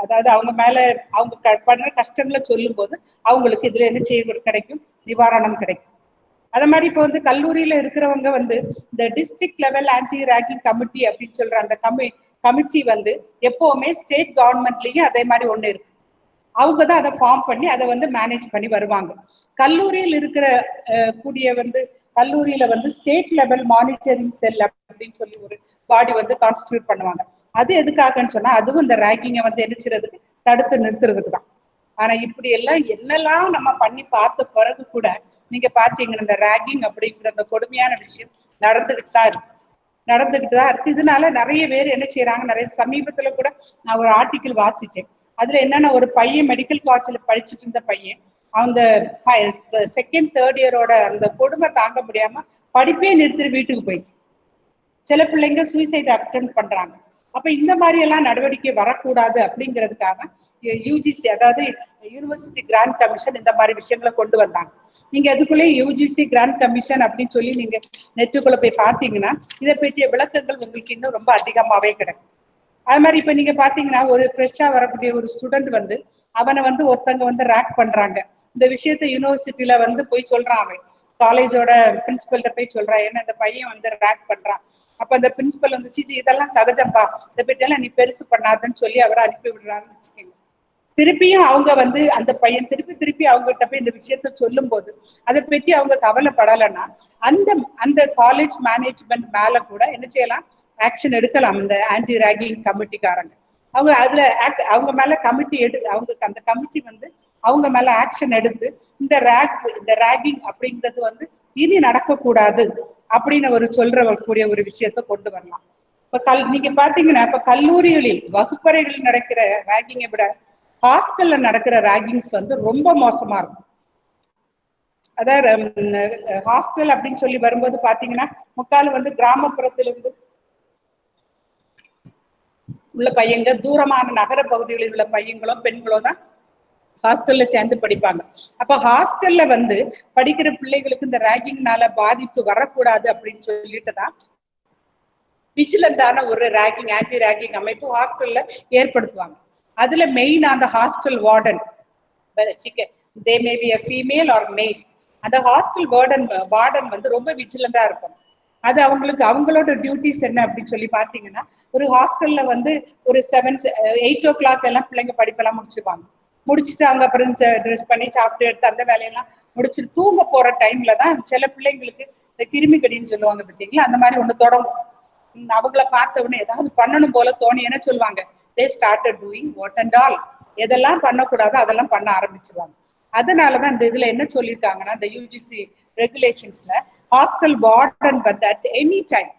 அதாவது அவங்க மேல அவங்க படுற கஷ்டங்களை சொல்லும் போது அவங்களுக்கு இதுல என்ன செய்ய கிடைக்கும், நிவாரணம் கிடைக்கும். அதே மாதிரி இப்போ வந்து கல்லூரியில இருக்கிறவங்க வந்து இந்த district level anti ragging committee அப்படின்னு சொல்ற அந்த கமிட்டி வந்து எப்பவுமே ஸ்டேட் கவர்மெண்ட்லயும் அதே மாதிரி ஒண்ணு இருக்கு. அவங்க தான் அதை ஃபார்ம் பண்ணி அதை வந்து மேனேஜ் பண்ணி வருவாங்க. கல்லூரியில் இருக்கிற கூடிய வந்து கல்லூரியில வந்து ஸ்டேட் லெவல் மானிட்டரிங் செல் அப்படின்னு சொல்லி ஒரு பாடி வந்து கான்ஸ்டிடியூட் பண்ணுவாங்க. அது எதுக்காகன்னு சொன்னா அதுவும் இந்த ரேகிங்கை வந்து எரிச்சுறதுக்கு தடுத்து நிறுத்துறதுக்கு தான். ஆனா இப்படி எல்லாம் என்னெல்லாம் நம்ம பண்ணி பார்த்த பிறகு கூட நீங்க பாத்தீங்கன்னா இந்த ரேகிங் அப்படிங்கிற அந்த கொடுமையான விஷயம் நடந்துகிட்டு தான் இருக்கு. இதனால நிறைய பேர் என்ன செய்யறாங்க, நிறைய சமீபத்துல கூட நான் ஒரு ஆர்டிக்கிள் வாசிச்சேன். அதுல என்னன்னா ஒரு பையன் மெடிக்கல் காலேஜ்ல படிச்சுட்டு இருந்த பையன் அந்த செகண்ட் தேர்ட் இயரோட அந்த கொடுமை தாங்க முடியாம படிப்பே நிறுத்தி வீட்டுக்கு போயிட்டு சில பிள்ளைங்க சூசைட் அட்டெம்ப்ட் பண்றாங்க. அப்ப இந்த மாதிரி எல்லாம் நடவடிக்கை வரக்கூடாது அப்படிங்கிறதுக்காக யூஜிசி அதாவது யூனிவர்சிட்டி கிராண்ட் கமிஷன் இந்த மாதிரி விஷயங்களை கொண்டு வந்தாங்க. நீங்க அதுக்குள்ளே யூஜிசி கிராண்ட் கமிஷன் அப்படின்னு சொல்லி நீங்க நெட்டுக்குள்ள போய் பாத்தீங்கன்னா இதை பற்றிய விளக்கங்கள் உங்களுக்கு இன்னும் ரொம்ப அதிகமாவே கிடைக்கும். அது மாதிரி இப்ப நீங்க பாத்தீங்கன்னா ஒரு ஃப்ரெஷ்ஷா வரக்கூடிய ஒரு ஸ்டூடெண்ட் வந்து அவனை வந்து ஒருத்தவங்க வந்து ரேக் பண்றாங்க. இந்த விஷயத்த யூனிவர்சிட்டியில வந்து போய் சொல்றான், அவன் காலேஜோட பிரின்சிபல்கிட்ட போய் சொல்றான், ஏன்னா இந்த பையன் வந்து ரேக் பண்றான். அப்ப அந்த பிரின்சிபல் வந்து சிச்சி இதெல்லாம் சகஜம்பா, இதை பற்றியெல்லாம் நீ பெருசு பண்ணாதுன்னு சொல்லி அவரை அனுப்பி விடுறாருன்னு வச்சுக்கோங்க. திருப்பியும் அவங்க வந்து அந்த பையன் திருப்பி அவங்ககிட்ட போய் இந்த விஷயத்த சொல்லும் போது அதை பற்றி அவங்க கவலைப்படலைன்னா அந்த காலேஜ் மேனேஜ்மெண்ட் மேல கூட என்ன செய்யலாம், ஆக்ஷன் எடுக்கலாம். இந்த ஆன்டி ரேகிங் கமிட்டிக்காரங்க அவங்க அதுல அவங்க மேல கமிட்டி அவங்களுக்கு அந்த கமிட்டி வந்து அவங்க மேல ஆக்ஷன் எடுத்து இந்த ரேகிங் அப்படிங்கிறது வந்து இனி நடக்கக்கூடாது அப்படின்னு ஒரு கூடிய ஒரு விஷயத்த கொண்டு வரலாம். இப்ப நீங்க பாத்தீங்கன்னா இப்ப கல்லூரிகளில் வகுப்பறைகளில் நடக்கிற ரேகிங்கை விட ஹாஸ்டல்ல நடக்கிற ரேகிங்ஸ் வந்து ரொம்ப மோசமா இருக்கும். அதாவது ஹாஸ்டல் அப்படின்னு சொல்லி வரும்போது பாத்தீங்கன்னா முக்கால் வந்து கிராமப்புறத்திலிருந்து உள்ள பையங்க, தூரமான நகர பகுதிகளில் உள்ள பையங்களும் பெண்களும் தான் ஹாஸ்டல்ல சேர்ந்து படிப்பாங்க. அப்ப ஹாஸ்டல்ல வந்து படிக்கிற பிள்ளைகளுக்கு இந்த ரேகிங்னால பாதிப்பு வரக்கூடாது அப்படின்னு சொல்லிட்டு தான் விஜிலண்டான ஒரு ரேகிங் ஆன்டி ரேகிங் அமைப்பு ஹாஸ்டல்ல ஏற்படுத்துவாங்க. அதுல மெயின் அந்த hostel warden, they may be a female or male, அந்த ஹாஸ்டல் வார்டன் வந்து ரொம்ப விஜிலண்டா இருக்கும். அது அவங்களோட டியூட்டிஸ் என்ன அப்படின்னு சொல்லி பாத்தீங்கன்னா ஒரு ஹாஸ்டல்ல வந்து ஒரு 8 o'clock எல்லாம் பிள்ளைங்க படிப்பெல்லாம் முடிச்சுட்டு அங்க அப்புறம் ட்ரெஸ் பண்ணி சாப்பிட்டு எடுத்து அந்த வேலையெல்லாம் முடிச்சுட்டு தூங்க போற டைம்ல தான் சில பிள்ளைங்களுக்கு இந்த கிருமி கடின்னு சொல்லுவாங்க பார்த்தீங்களா, அந்த மாதிரி ஒண்ணு தொடங்கும். அவங்கள பார்த்த உடனே ஏதாவது பண்ணணும் போல தோணி என்ன சொல்லுவாங்க, they started doing what and all, எதெல்லாம் பண்ணக்கூடாதோ அதெல்லாம் பண்ண ஆரம்பிச்சிருவாங்க. அதனாலதான் இந்த இதுல என்ன சொல்லியிருக்காங்கன்னா இந்த யூஜிசி ரெகுலேஷன்ஸ்ல ஹாஸ்டல் வார்டன் வந்து அட் எனி டைம்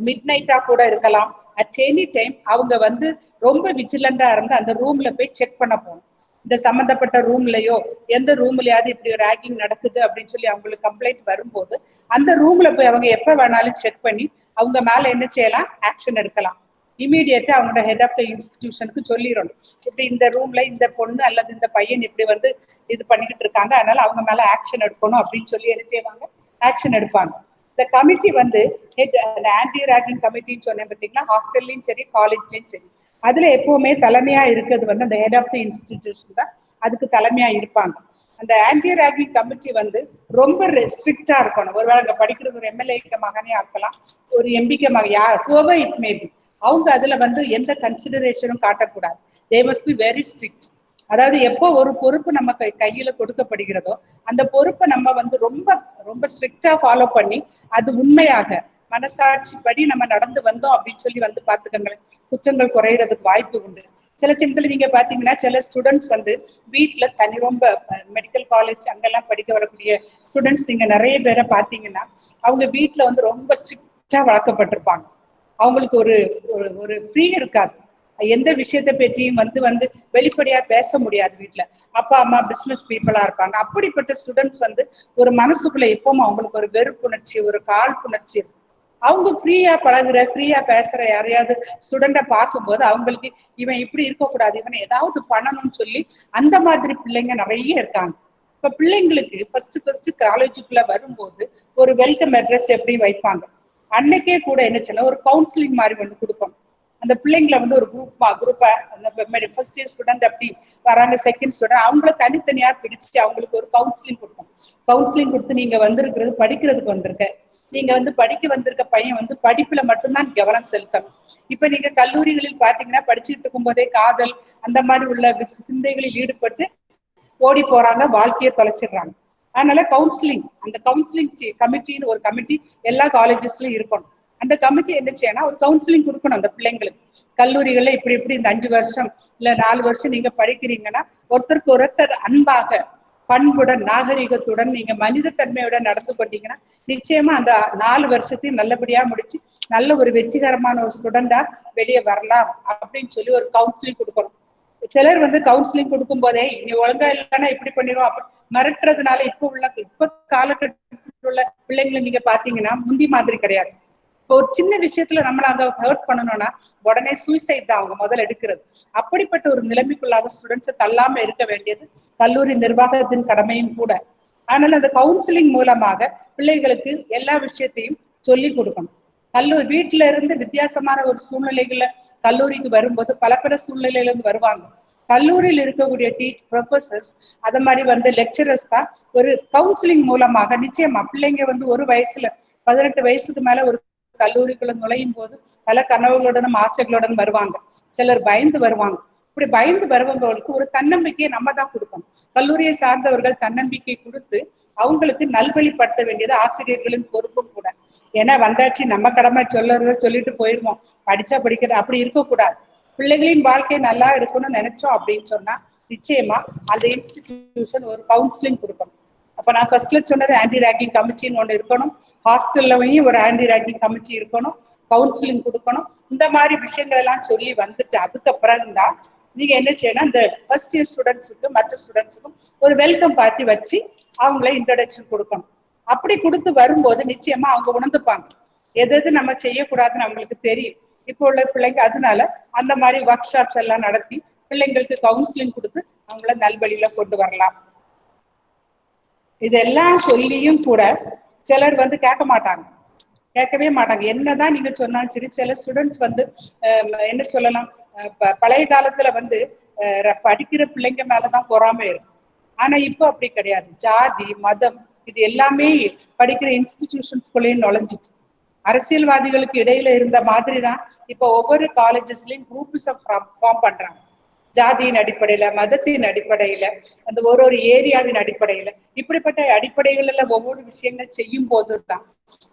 மிட் நைட்டா கூட இருக்கலாம், அட் எனி டைம் அவங்க வந்து ரொம்ப விஜிலண்டா இருந்து அந்த ரூம்ல போய் செக் பண்ண போகணும். இந்த சம்பந்தப்பட்ட ரூம்லயோ எந்த ரூம்லயாவது இப்படி ஒரு ரேகிங் நடக்குது அப்படின்னு சொல்லி அவங்களுக்கு கம்ப்ளைண்ட் வரும்போது அந்த ரூம்ல போய் அவங்க எப்ப வேணாலும் செக் பண்ணி அவங்க மேல என்ன செய்யலாம், ஆக்ஷன் எடுக்கலாம். இமீடியட்டா அவங்களோட ஹெட் ஆஃப் த இன்ஸ்டிடியூஷனுக்கு சொல்லிடணும், இப்படி இந்த ரூம்ல இந்த பொண்ணு அல்லது இந்த பையன் இப்படி வந்து இது பண்ணிக்கிட்டு இருக்காங்க, அதனால அவங்க மேல ஆக்ஷன் எடுக்கணும் அப்படின்னு சொல்லி என்ன செய்வாங்க, ஆக்ஷன் எடுப்பாங்க. இந்த கமிட்டி வந்து ஆன்டி ரேகிங் கமிட்டின்னு சொன்னேன் பார்த்தீங்கன்னா, ஹாஸ்டல்லையும் சரி காலேஜ்லயும் சரி, அதுல எப்பவுமே தலைமையா இருக்கிறது வந்து அந்த ஹெட் ஆஃப் த இன்ஸ்டிடியூஷன் தான் அதுக்கு தலைமையா இருப்பாங்க. அந்த ஆன்டி ரேகிங் கமிட்டி வந்து ரொம்ப ஸ்ட்ரிக்டா இருக்கணும். ஒருவேளை அங்க படிக்கிறது ஒரு எம்எல்ஏ மகனே இருக்கலாம், ஒரு எம்பிக்கு மகன், யார் whoever it may be, அவங்க அதுல வந்து எந்த கன்சிடரேஷனும் காட்டக்கூடாது. they must be very strict. அதாவது எப்போ ஒரு பொறுப்பு நம்ம கையில கொடுக்கப்படுகிறதோ அந்த பொறுப்பை நம்ம வந்து ரொம்ப ரொம்ப ஸ்ட்ரிக்டா ஃபாலோ பண்ணி அது உண்மையாக மனசாட்சி படி நம்ம நடந்து வந்தோம் அப்படின்னு சொல்லி வந்து பாத்துக்கங்களேன், குற்றங்கள் குறையறதுக்கு வாய்ப்பு உண்டு. சில சமயத்துல நீங்க பாத்தீங்கன்னா சில ஸ்டூடெண்ட்ஸ் வந்து வீட்டுல ரொம்ப மெடிக்கல் காலேஜ் அங்கெல்லாம் படிக்க வரக்கூடிய ஸ்டூடெண்ட்ஸ் நீங்க நிறைய பேரை பாத்தீங்கன்னா அவங்க வீட்டுல வந்து ரொம்ப ஸ்ட்ரிக்டா வளர்க்கப்பட்டிருப்பாங்க. அவங்களுக்கு ஒரு ஒரு ஃப்ரீ இருக்காது, எந்த விஷயத்தை பற்றியும் வந்து வெளிப்படையா பேச முடியாது. வீட்டுல அப்பா அம்மா பிசினஸ் பீப்புளா இருப்பாங்க. அப்படிப்பட்ட ஸ்டூடெண்ட்ஸ் வந்து ஒரு மனசுக்குள்ள எப்பவும் அவங்களுக்கு ஒரு வெறுப்புணர்ச்சி, ஒரு காழ்ப்புணர்ச்சி இருக்கும். அவங்க ஃப்ரீயா பழகுற ஃப்ரீயா பேசுற யாரையாவது ஸ்டூடெண்ட பார்க்கும்போது அவங்களுக்கு இவன் இப்படி இருக்கக்கூடாது, இவனை ஏதாவது பண்ணணும்னு சொல்லி அந்த மாதிரி பிள்ளைங்க நிறைய இருக்காங்க. இப்ப பிள்ளைங்களுக்கு ஃபர்ஸ்ட் காலேஜுக்குள்ள வரும்போது ஒரு வெல்கம் அட்ரஸ் எப்படி வைப்பாங்க, அன்னைக்கே கூட என்ன சொல்ல ஒரு கவுன்சிலிங் மாதிரி ஒன்று கொடுக்கணும். அந்த பிள்ளைங்களை வந்து ஒரு குரூப்பா ஃபர்ஸ்ட் இயர் ஸ்டூடெண்ட் அப்படி வராங்க, செகண்ட் ஸ்டூடெண்ட், அவங்கள தனித்தனியா பிடிச்சு அவங்களுக்கு ஒரு கவுன்சிலிங் கொடுப்போம். கவுன்சிலிங் கொடுத்து நீங்க வந்திருக்கிறது படிக்கிறதுக்கு வந்திருக்க, நீங்க வந்து படிக்க வந்திருக்க பையன் வந்து படிப்புல மட்டும்தான் கவனம் செலுத்தணும். இப்ப நீங்க கல்லூரிகளில் பாத்தீங்கன்னா படிச்சுட்டு இருக்கும் போதே காதல் அந்த மாதிரி உள்ள சிந்தைகளில் ஈடுபட்டு ஓடி போறாங்க, வாழ்க்கையை தொலைச்சிடுறாங்க. அதனால கவுன்சிலிங், அந்த கவுன்சிலிங் கமிட்டின்னு ஒரு கமிட்டி எல்லா காலேஜஸ்லயும் இருக்கணும். அந்த கமிட்டி என்ன செய்யணும், ஒரு கவுன்சிலிங் கொடுக்கணும் அந்த பிள்ளைங்களுக்கு. கல்லூரிகள்ல இப்படி இப்படி இந்த 5 வருஷம் இல்ல 4 வருஷம் நீங்க படிக்கிறீங்கன்னா ஒருத்தருக்கு ஒருத்தர் அன்பாக, பண்புடன், நாகரிகத்துடன், நீங்க மனித தன்மையுடன் நடந்து கொண்டீங்கன்னா நிச்சயமா அந்த 4 வருஷத்தையும் நல்லபடியா முடிச்சு நல்ல ஒரு வெற்றிகரமான ஒரு ஸ்டூடெண்டா வெளியே வரலாம் அப்படின்னு சொல்லி ஒரு கவுன்சிலிங் கொடுக்கணும். சிலர் வந்து கவுன்சிலிங் கொடுக்கும் போதே நீ ஒழுங்கா இல்லைன்னா இப்படி பண்ணிடுவோம் அப்படி மிரட்டுறதுனால இப்ப காலகட்டத்தில் உள்ள பிள்ளைங்களை நீங்க பாத்தீங்கன்னா முந்தி மாதிரி கிடையாது. இப்போ ஒரு சின்ன விஷயத்துல நம்மள அங்க ஹர்ட் பண்ணணும்னா உடனே சூசைட் தான் அவங்க முதல்ல எடுக்கிறது. அப்படிப்பட்ட ஒரு நிலைமைக்குள்ளாக ஸ்டூடெண்ட்ஸை தள்ளாம இருக்க வேண்டியது கல்லூரி நிர்வாகத்தின் கடமையும் கூட. அதனால அந்த கவுன்சிலிங் மூலமாக பிள்ளைகளுக்கு எல்லா விஷயத்தையும் சொல்லி கொடுக்கணும். வீட்டுல இருந்து வித்தியாசமான ஒரு சூழ்நிலைகள்ல கல்லூரிக்கு வரும்போது பல சூழ்நிலையில இருந்து வருவாங்க. கல்லூரியில் இருக்கக்கூடிய ப்ரொஃபசர்ஸ் அது மாதிரி வந்து லெக்சரர்ஸ் தான் ஒரு கவுன்சிலிங் மூலமாக நிச்சயமா பிள்ளைங்க வந்து ஒரு வயசுல 18 வயசுக்கு மேல ஒரு கல்லூரிக்குள்ள நுழையும் போது பல கனவுகளுடனும் ஆசைகளுடன் வருவாங்க. சிலர் பயந்து வருவாங்க. இப்படி பயந்து வருபவர்களுக்கு ஒரு தன்னம்பிக்கையை நம்ம தான் கொடுக்கணும். கல்லூரியை சார்ந்தவர்கள் தன்னம்பிக்கை கொடுத்து அவங்களுக்கு நல்வழிப்படுத்த வேண்டியது ஆசிரியர்களின் பொறுப்பும் கூட. ஏன்னா வந்தாச்சு நம்ம கடமை சொல்லுறத சொல்லிட்டு போயிருவோம், படிச்சா படிக்கிறது அப்படி இருக்கக்கூடாது. பிள்ளைகளின் வாழ்க்கை நல்லா இருக்கணும்னு நினைச்சோம் அப்படின்னு சொன்னா நிச்சயமா அந்த இன்ஸ்டிடியூஷன் ஒரு கவுன்சிலிங் கொடுக்கணும். அப்ப நான் ஃபர்ஸ்ட்ல சொன்னது ஆன்டி ரேகிங் கமிட்டின்னு ஒண்ணு இருக்கணும், ஹாஸ்டல்லவையும் ஒரு ஆன்டி ரேகிங் கமிட்டி இருக்கணும், கவுன்சிலிங் கொடுக்கணும். இந்த மாதிரி விஷயங்கள் எல்லாம் சொல்லி வந்துட்டு அதுக்கப்புறம் தான் நீங்க என்ன செய்யணும், இந்த ஃபர்ஸ்ட் இயர் ஸ்டூடெண்ட்ஸுக்கு மற்ற ஸ்டூடெண்ட்ஸுக்கும் ஒரு வெல்கம் பார்ட்டி வச்சு அவங்கள இன்ட்ரடக்ஷன் கொடுக்கணும். அப்படி கொடுத்து வரும்போது நிச்சயமா அவங்க உணர்ந்துப்பாங்க எது நம்ம செய்யக்கூடாதுன்னு அவங்களுக்கு தெரியும். இப்போ உள்ள பிள்ளைங்க அதனால அந்த மாதிரி ஒர்க் ஷாப்ஸ் எல்லாம் நடத்தி பிள்ளைங்களுக்கு கவுன்சிலிங் கொடுத்து அவங்கள நல்வழியில கொண்டு வரலாம். இதெல்லாம் சொல்லியும் கூட சிலர் வந்து கேட்கவே மாட்டாங்க. என்னதான் நீங்க சொன்னாலும் சரி, சில ஸ்டூடெண்ட்ஸ் வந்து என்ன சொல்லலாம், பழைய காலத்துல வந்து படிக்கிற பிள்ளைங்க மேலதான் பொறாமை இருக்கும். ஆனா இப்போ அப்படி கிடையாது. ஜாதி மதம் இது எல்லாமே படிக்கிற இன்ஸ்டிடியூஷன்ஸ்குள்ளேயும் நுழைஞ்சிட்டு அரசியல்வாதிகளுக்கு இடையில இருந்த மாதிரி தான் இப்போ ஒவ்வொரு காலேஜஸ்லயும் குரூப்ஸ் ஃபார்ம் பண்றாங்க. ஜாதியின் அடிப்படையில, மதத்தின் அடிப்படையில, அந்த ஒரு ஏரியாவின் அடிப்படையில, இப்படிப்பட்ட அடிப்படைகள்ல ஒவ்வொரு விஷயங்கள் செய்யும் போதுதான்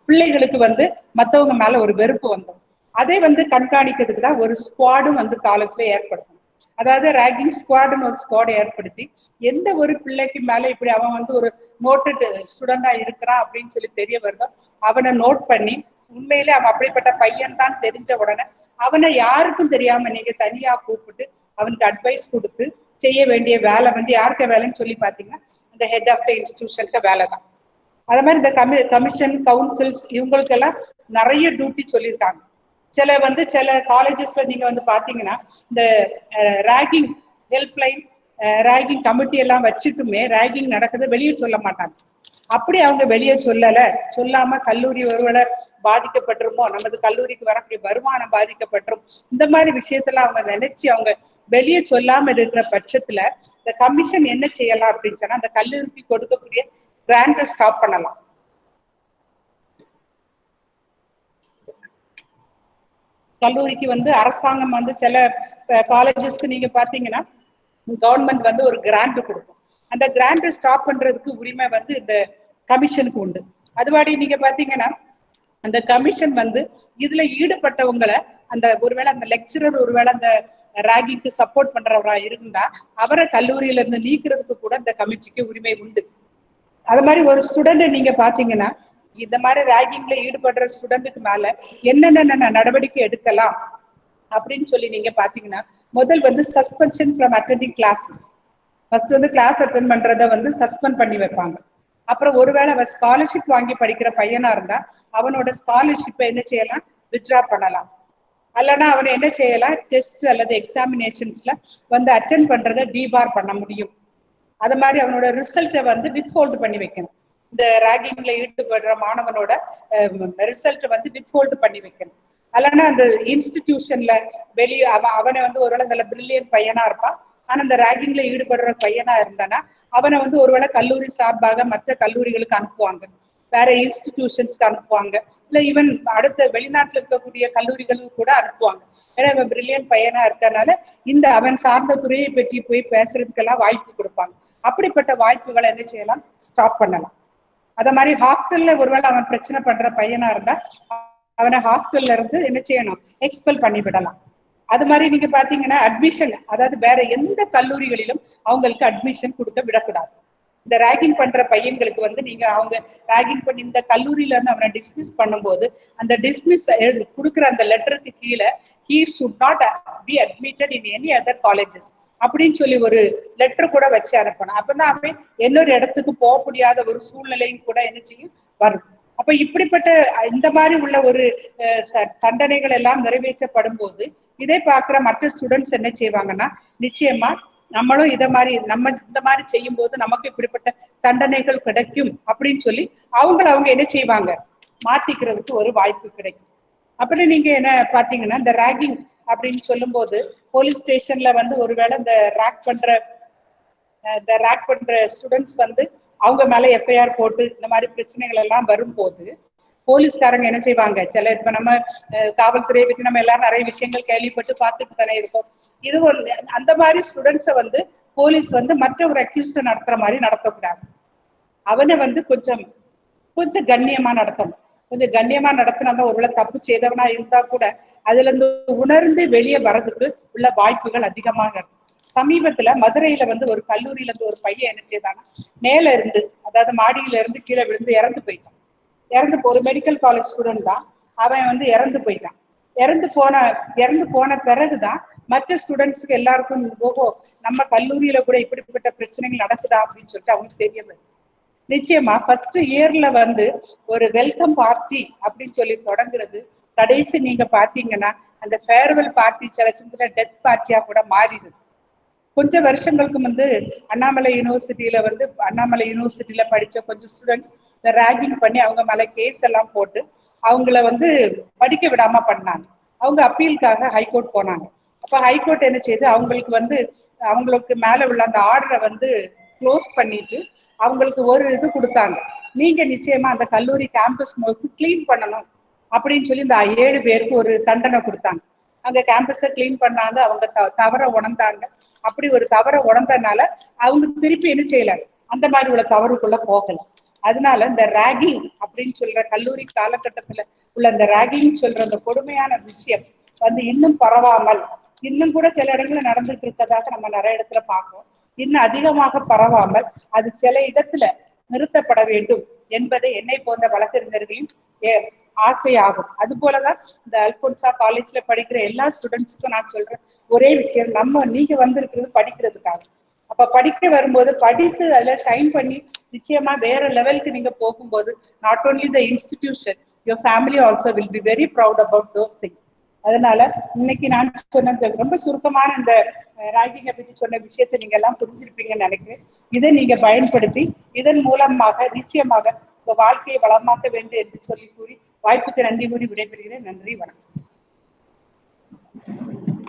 பிள்ளைகளுக்கு வந்து மத்தவங்க மேல ஒரு வெறுப்பு வந்தோம். அதை வந்து கண்காணிக்கிறதுக்கு தான் ஒரு ஸ்குவாடும் வந்து காலேஜ்ல ஏற்படுத்தும். அதாவது ரேகிங் ஸ்குவாடுன்னு ஒரு ஸ்குவாட் ஏற்படுத்தி எந்த ஒரு பிள்ளைக்கு மேல இப்படி அவன் வந்து ஒரு நோட்டட் ஸ்டூடெண்டா இருக்கிறான் அப்படின்னு சொல்லி தெரிய வருதோ அவனை நோட் பண்ணி உண்மையிலே அவன் அப்படிப்பட்ட பையன் தான் தெரிஞ்ச உடனே அவனை யாருக்கும் தெரியாம நீங்க தனியா கூப்பிட்டு அவனுக்கு அட்வைஸ் கொடுத்து செய்ய வேண்டிய வேலை வந்து யாருக்கு வேலைன்னு சொல்லி பாத்தீங்கன்னா இந்த ஹெட் ஆஃப் த இன்ஸ்டிடியூஷனுக்கு வேலை தான். அது மாதிரி இந்த கமிஷன் கவுன்சில்ஸ் இவங்களுக்கெல்லாம் நிறைய டியூட்டி சொல்லியிருக்காங்க. சில காலேஜஸ்ல நீங்க வந்து பாத்தீங்கன்னா இந்த ரேகிங் ஹெல்ப்லைன், ரேகிங் கமிட்டி எல்லாம் வச்சுட்டுமே ரேகிங் நடக்குது வெளியே சொல்ல மாட்டாங்க. அப்படி அவங்க வெளியே சொல்லாம கல்லூரி ஒருவேளை பாதிக்கப்பட்டிருமோ, நமது கல்லூரிக்கு வரக்கூடிய வருமானம் பாதிக்கப்பட்டிரும், இந்த மாதிரி விஷயத்துல அவங்க நினைச்சு அவங்க வெளியே சொல்லாம இருக்கிற பட்சத்துல இந்த கமிஷன் என்ன செய்யலாம் அப்படின்னு சொன்னா அந்த கல்லூரிக்கு கொடுக்கக்கூடிய கிராண்டை ஸ்டாப் பண்ணலாம். கல்லூரிக்கு வந்து அரசாங்கம் வந்து சில காலேஜஸ்க்கு நீங்க பாத்தீங்கன்னா கவர்மெண்ட் வந்து ஒரு கிராண்ட் கொடுக்கும். அந்த கிராண்ட் ஸ்டாப் பண்றதுக்கு உரிமை வந்து இந்த கமிஷனுக்கு உண்டு. அதுவாடி நீங்க பாத்தீங்கன்னா அந்த கமிஷன் வந்து இதுல ஈடுபட்டவங்களை அந்த ஒருவேளை அந்த லெக்சரர் ஒருவேளை அந்த ராகிங்க்கு சப்போர்ட் பண்றவரா இருந்தா அவரை கல்லூரியில இருந்து நீக்கிறதுக்கு கூட இந்த கமிட்டிக்கு உரிமை உண்டு. அது மாதிரி ஒரு ஸ்டூடெண்ட் நீங்க பாத்தீங்கன்னா இந்த மாதிரி ரேகிங்ல ஈடுபடுற ஸ்டூடெண்ட்டுக்கு மேல என்னென்ன நடவடிக்கை எடுக்கலாம் அப்படின்னு சொல்லி நீங்க பாத்தீங்கன்னா முதல் வந்து suspension from attending classes. First வந்து கிளாஸ் அட்டென்ட் பண்றத வந்து சஸ்பெண்ட் பண்ணி வைப்பாங்க. அப்புறம் ஒருவேளை அவன் ஸ்காலர்ஷிப் வாங்கி படிக்கிற பையனா இருந்தா அவனோட ஸ்காலர்ஷிப்பை என்ன செய்யலாம், வித்ட்ரா பண்ணலாம். அல்லனா அவனை என்ன செய்யலாம், டெஸ்ட் அல்லது எக்ஸாமினேஷன்ஸ்ல வந்து அட்டென்ட் பண்றதை டிபார் பண்ண முடியும். அது மாதிரி அவனோட ரிசல்ட்டை வந்து வித்ஹோல்டு பண்ணி வைக்கணும். இந்த ரேகிங்ல ஈடுபடுற மாணவனோட ரிசல்ட் வந்து வித்ஹோல்டு பண்ணி வைக்கணும். அல்லனா அந்த இன்ஸ்டிடியூஷன்ல வெளியே அவனை வந்து ஒருவேளை நல்ல பிரில்லியன்ட் பையனா இருப்பான், ஆனா அந்த ராகிங்ல ஈடுபடுற பையனா இருந்தானா அவனை வந்து ஒருவேளை கல்லூரி சார்பாக மற்ற கல்லூரிகளுக்கு அனுப்புவாங்க, வேற இன்ஸ்டிடியூஷன்ஸ்க்கு அனுப்புவாங்க, இல்ல ஈவன் அடுத்த வெளிநாட்டுல இருக்கக்கூடிய கல்லூரிகளுக்கு கூட அனுப்புவாங்க. ஏன்னா இவன் பிரில்லியன்ட் பையனா இருக்கனால இந்த அவன் சார்ந்த துறையை பற்றி போய் பேசுறதுக்கெல்லாம் வாய்ப்பு கொடுப்பாங்க. அப்படிப்பட்ட வாய்ப்புகளை என்ன செய்யலாம், ஸ்டாப் பண்ணலாம். அத மாதிரி ஹாஸ்டல்ல ஒருவேளை அவன் பிரச்சனை பண்ற பையனா இருந்தா அவனை ஹாஸ்டல்ல இருந்து என்ன செய்யணும், எக்ஸ்பெல் பண்ணி விடலாம். அது மாதிரி நீங்க பாத்தீங்கன்னா அட்மிஷன், அதாவது வேற எந்த கல்லூரிகளிலும் அவங்களுக்கு அட்மிஷன் கொடுக்க விடக்கூடாது. இந்த ராகிங் பண்ற பையன்களுக்கு வந்து நீங்க அவங்க ராகிங் பண்ணி இந்த கல்லூரியில இருந்து அவனை டிஸ்மிஸ் பண்ணும்போது அந்த டிஸ்மிஸ் கொடுக்குற அந்த லெட்டருக்கு கீழே he should not be admitted in any other colleges அப்படின்னு சொல்லி ஒரு லெட்டர் கூட வச்சு அனுப்பணும். அப்பதான் அவன் இன்னொரு இடத்துக்கு போக முடியாத ஒரு சூழ்நிலையும் கூட என்ன செய்யும், வரும். அப்ப இப்படிப்பட்ட இந்த மாதிரி உள்ள ஒரு தண்டனைகள் எல்லாம் நிறைவேற்றப்படும் போது இதை பார்க்கிற மற்ற ஸ்டூடெண்ட்ஸ் என்ன செய்வாங்கன்னா, நிச்சயமா நம்மளும் நம்ம இந்த மாதிரி செய்யும் போது நமக்கு இப்படிப்பட்ட தண்டனைகள் கிடைக்கும் அப்படின்னு சொல்லி அவங்க என்ன செய்வாங்க, மாத்திக்கிறதுக்கு ஒரு வாய்ப்பு கிடைக்கும். அப்புறம் நீங்க என்ன பாத்தீங்கன்னா, இந்த ராகிங் அப்படின்னு சொல்லும் போது போலீஸ் ஸ்டேஷன்ல வந்து ஒருவேளை இந்த ரேக் பண்ற ஸ்டூடெண்ட்ஸ் வந்து அவங்க மேல எஃப்ஐஆர் போட்டு இந்த மாதிரி பிரச்சனைகள் எல்லாம் வரும்போது போலீஸ்காரங்க என்ன செய்வாங்க, சில இப்ப நம்ம காவல்துறையை பற்றி நம்ம எல்லாரும் நிறைய விஷயங்கள் கேள்விப்பட்டு பார்த்துட்டு தானே இருக்கோம். இது அந்த மாதிரி ஸ்டூடெண்ட்ஸை வந்து போலீஸ் வந்து மற்ற ஒரு அக்யூஸ்ட நடத்துற மாதிரி நடத்தக்கூடாது. அவனை வந்து கொஞ்சம் கண்ணியமா நடத்தணும். கொஞ்சம் கண்ணியமா நடத்தினா ஒருவேளை தப்பு செய்தவனா இருந்தா கூட அதுல இருந்து உணர்ந்து வெளியே வர்றதுக்கு உள்ள வாய்ப்புகள் அதிகமாக இருக்கும். சமீபத்துல மதுரையில வந்து ஒரு கல்லூரியில இருந்து ஒரு பையன் என்ன செய்தானா, மேல இருந்து அதாவது மாடியில இருந்து கீழே விழுந்து இறந்து போயிட்டான். ஒரு மெடிக்கல் காலேஜ் ஸ்டூடெண்ட் தான் அவன் வந்து இறந்து போயிட்டான். இறந்து போன பிறகுதான் மற்ற ஸ்டூடெண்ட்ஸுக்கு எல்லாருக்கும் ஓஹோ நம்ம கல்லூரியில கூட இப்படிப்பட்ட பிரச்சனைகள் நடக்குதா அப்படின்னு சொல்லிட்டு அவங்களுக்கு தெரிய வருது. நிச்சயமா ஃபர்ஸ்ட் இயர்ல வந்து ஒரு வெல்கம் பார்ட்டி அப்படின்னு சொல்லி தொடங்குறது கடைசி நீங்க பாத்தீங்கன்னா அந்த ஃபேர்வெல் பார்ட்டி சில சமயத்துல டெத் பார்ட்டியா கூட மாறிடுது. கொஞ்சம் வருஷங்களுக்கு வந்து அண்ணாமலை யூனிவர்சிட்டியில படிச்ச கொஞ்சம் ஸ்டூடெண்ட்ஸ் இந்த ராகிங் பண்ணி அவங்க மேல கேஸ் எல்லாம் போட்டு அவங்கள வந்து படிக்க விடாம பண்ணாங்க. அவங்க அப்பீலுக்காக ஹைகோர்ட் போனாங்க. அப்ப ஹைகோர்ட் என்ன செய்யுது, அவங்களுக்கு மேல உள்ள அந்த ஆர்டரை வந்து க்ளோஸ் பண்ணிட்டு அவங்களுக்கு ஒரு இது கொடுத்தாங்க, நீங்க நிச்சயமா அந்த கல்லூரி கேம்பஸ் மோஸ்ட் கிளீன் பண்ணணும் அப்படின்னு சொல்லி இந்த 7 பேருக்கு ஒரு தண்டனை கொடுத்தாங்க. அங்க கேம்பஸை கிளீன் பண்ணாங்க, அவங்க தவற உணர்ந்தாங்க. அப்படி ஒரு தவற உணர்ந்தனால அவங்க திருப்பி என்ன செய்யல, அந்த மாதிரி உள்ள தவறுக்குள்ள போகல. அதனால இந்த ராகிங் அப்படின்னு சொல்ற கல்லூரி காலகட்டத்துல உள்ள இந்த ராகிங் சொல்ற அந்த கொடுமையான விஷயம் வந்து இன்னும் பரவாமல், இன்னும் கூட சில இடங்கள்ல நடந்துட்டு இருக்கதாக நம்ம நிறைய இடத்துல பார்க்கோம். இன்னும் அதிகமாக பரவாமல் அது சில இடத்துல நிறுத்தப்பட வேண்டும் என்பதை என்னை போன்ற வழக்கறிஞர்களின் ஆசையாகும். அது போலதான் இந்த அல்போன்சா காலேஜ்ல படிக்கிற எல்லா ஸ்டூடெண்ட்ஸுக்கும் நான் சொல்றேன் ஒரே விஷயம், நீங்க வந்திருக்கிறது படிக்கிறதுக்காக. அப்ப படிக்க வரும்போது படித்து அதுல ஷைன் பண்ணி நிச்சயமா வேற லெவலுக்கு நீங்க போகும்போது not only the institution, your family also will be very proud about those things. அதனால இன்னைக்கு நான் சொன்ன ரொம்ப சுருக்கமான இந்த ராகிங்கை பற்றி சொன்ன விஷயத்தை நீங்க எல்லாம் புரிஞ்சிருப்பீங்கன்னு நினைக்கிறேன். இதை நீங்க பயன்படுத்தி இதன் மூலமாக நிச்சயமாக உங்க வாழ்க்கையை வளமாக்க வேண்டும் என்று சொல்லி கூறி வாய்ப்புக்கு நன்றி கூறி விடைபெறுகிறேன். நன்றி, வணக்கம்.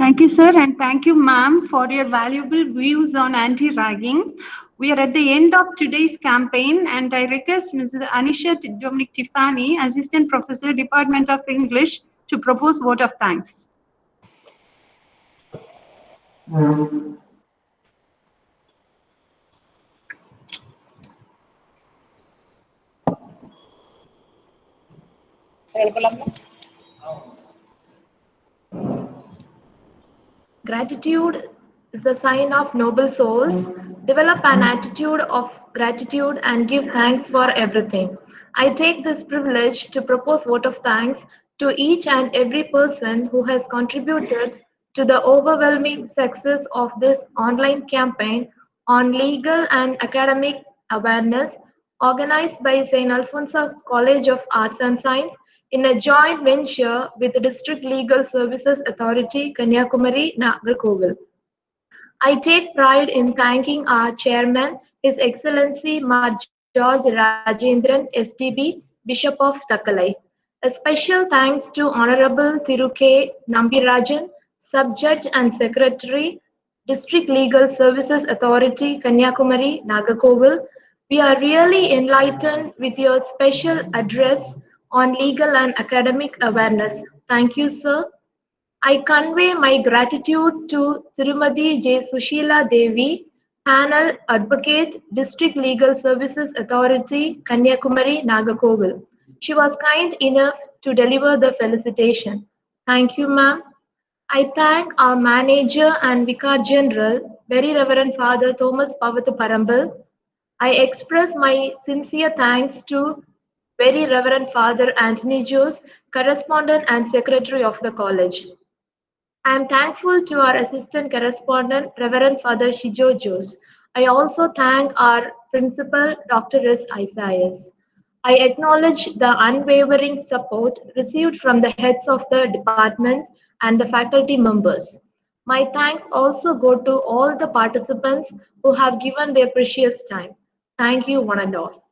Thank you, sir, and thank you, ma'am, for your valuable views on anti-ragging. We are at the end of today's campaign, and I request Mrs. Anisha Dominic Tiffany, Assistant Professor, Department of English, to propose vote of thanks. Gratitude is the sign of noble souls. Develop an attitude of gratitude and give thanks for everything. I take this privilege to propose vote of thanks to each and every person who has contributed to the overwhelming success of this online campaign on legal and academic awareness organized by St. Alphonsus College of Arts and Science in a joint venture with the District Legal Services Authority, Kanyakumari, Nagarkovil. I take pride in thanking our chairman, His Excellency Mar George Rajendran, SDB, Bishop of Thakalai. A special thanks to Honorable Thiru K. Nambirajan, Sub-Judge and Secretary, District Legal Services Authority, Kanyakumari, Nagarkoil. We are really enlightened with your special address on legal and academic awareness. Thank you, sir. I convey my gratitude to Tirumati J. Sushila Devi, Panel Advocate, District Legal Services Authority, Kanyakumari, Nagarkoil. She was kind enough to deliver the felicitation. Thank you, ma'am. I thank our manager and Vicar General, Very Reverend Father Thomas Pavatu Parambal. I express my sincere thanks to Very Reverend Father Anthony Jose, Correspondent and Secretary of the College. I am thankful to our Assistant Correspondent, Reverend Father Shijo Jose. I also thank our Principal, Dr. S. Isaias. I acknowledge the unwavering support received from the heads of the departments and the faculty members. My thanks also go to all the participants who have given their precious time. Thank you, one and all.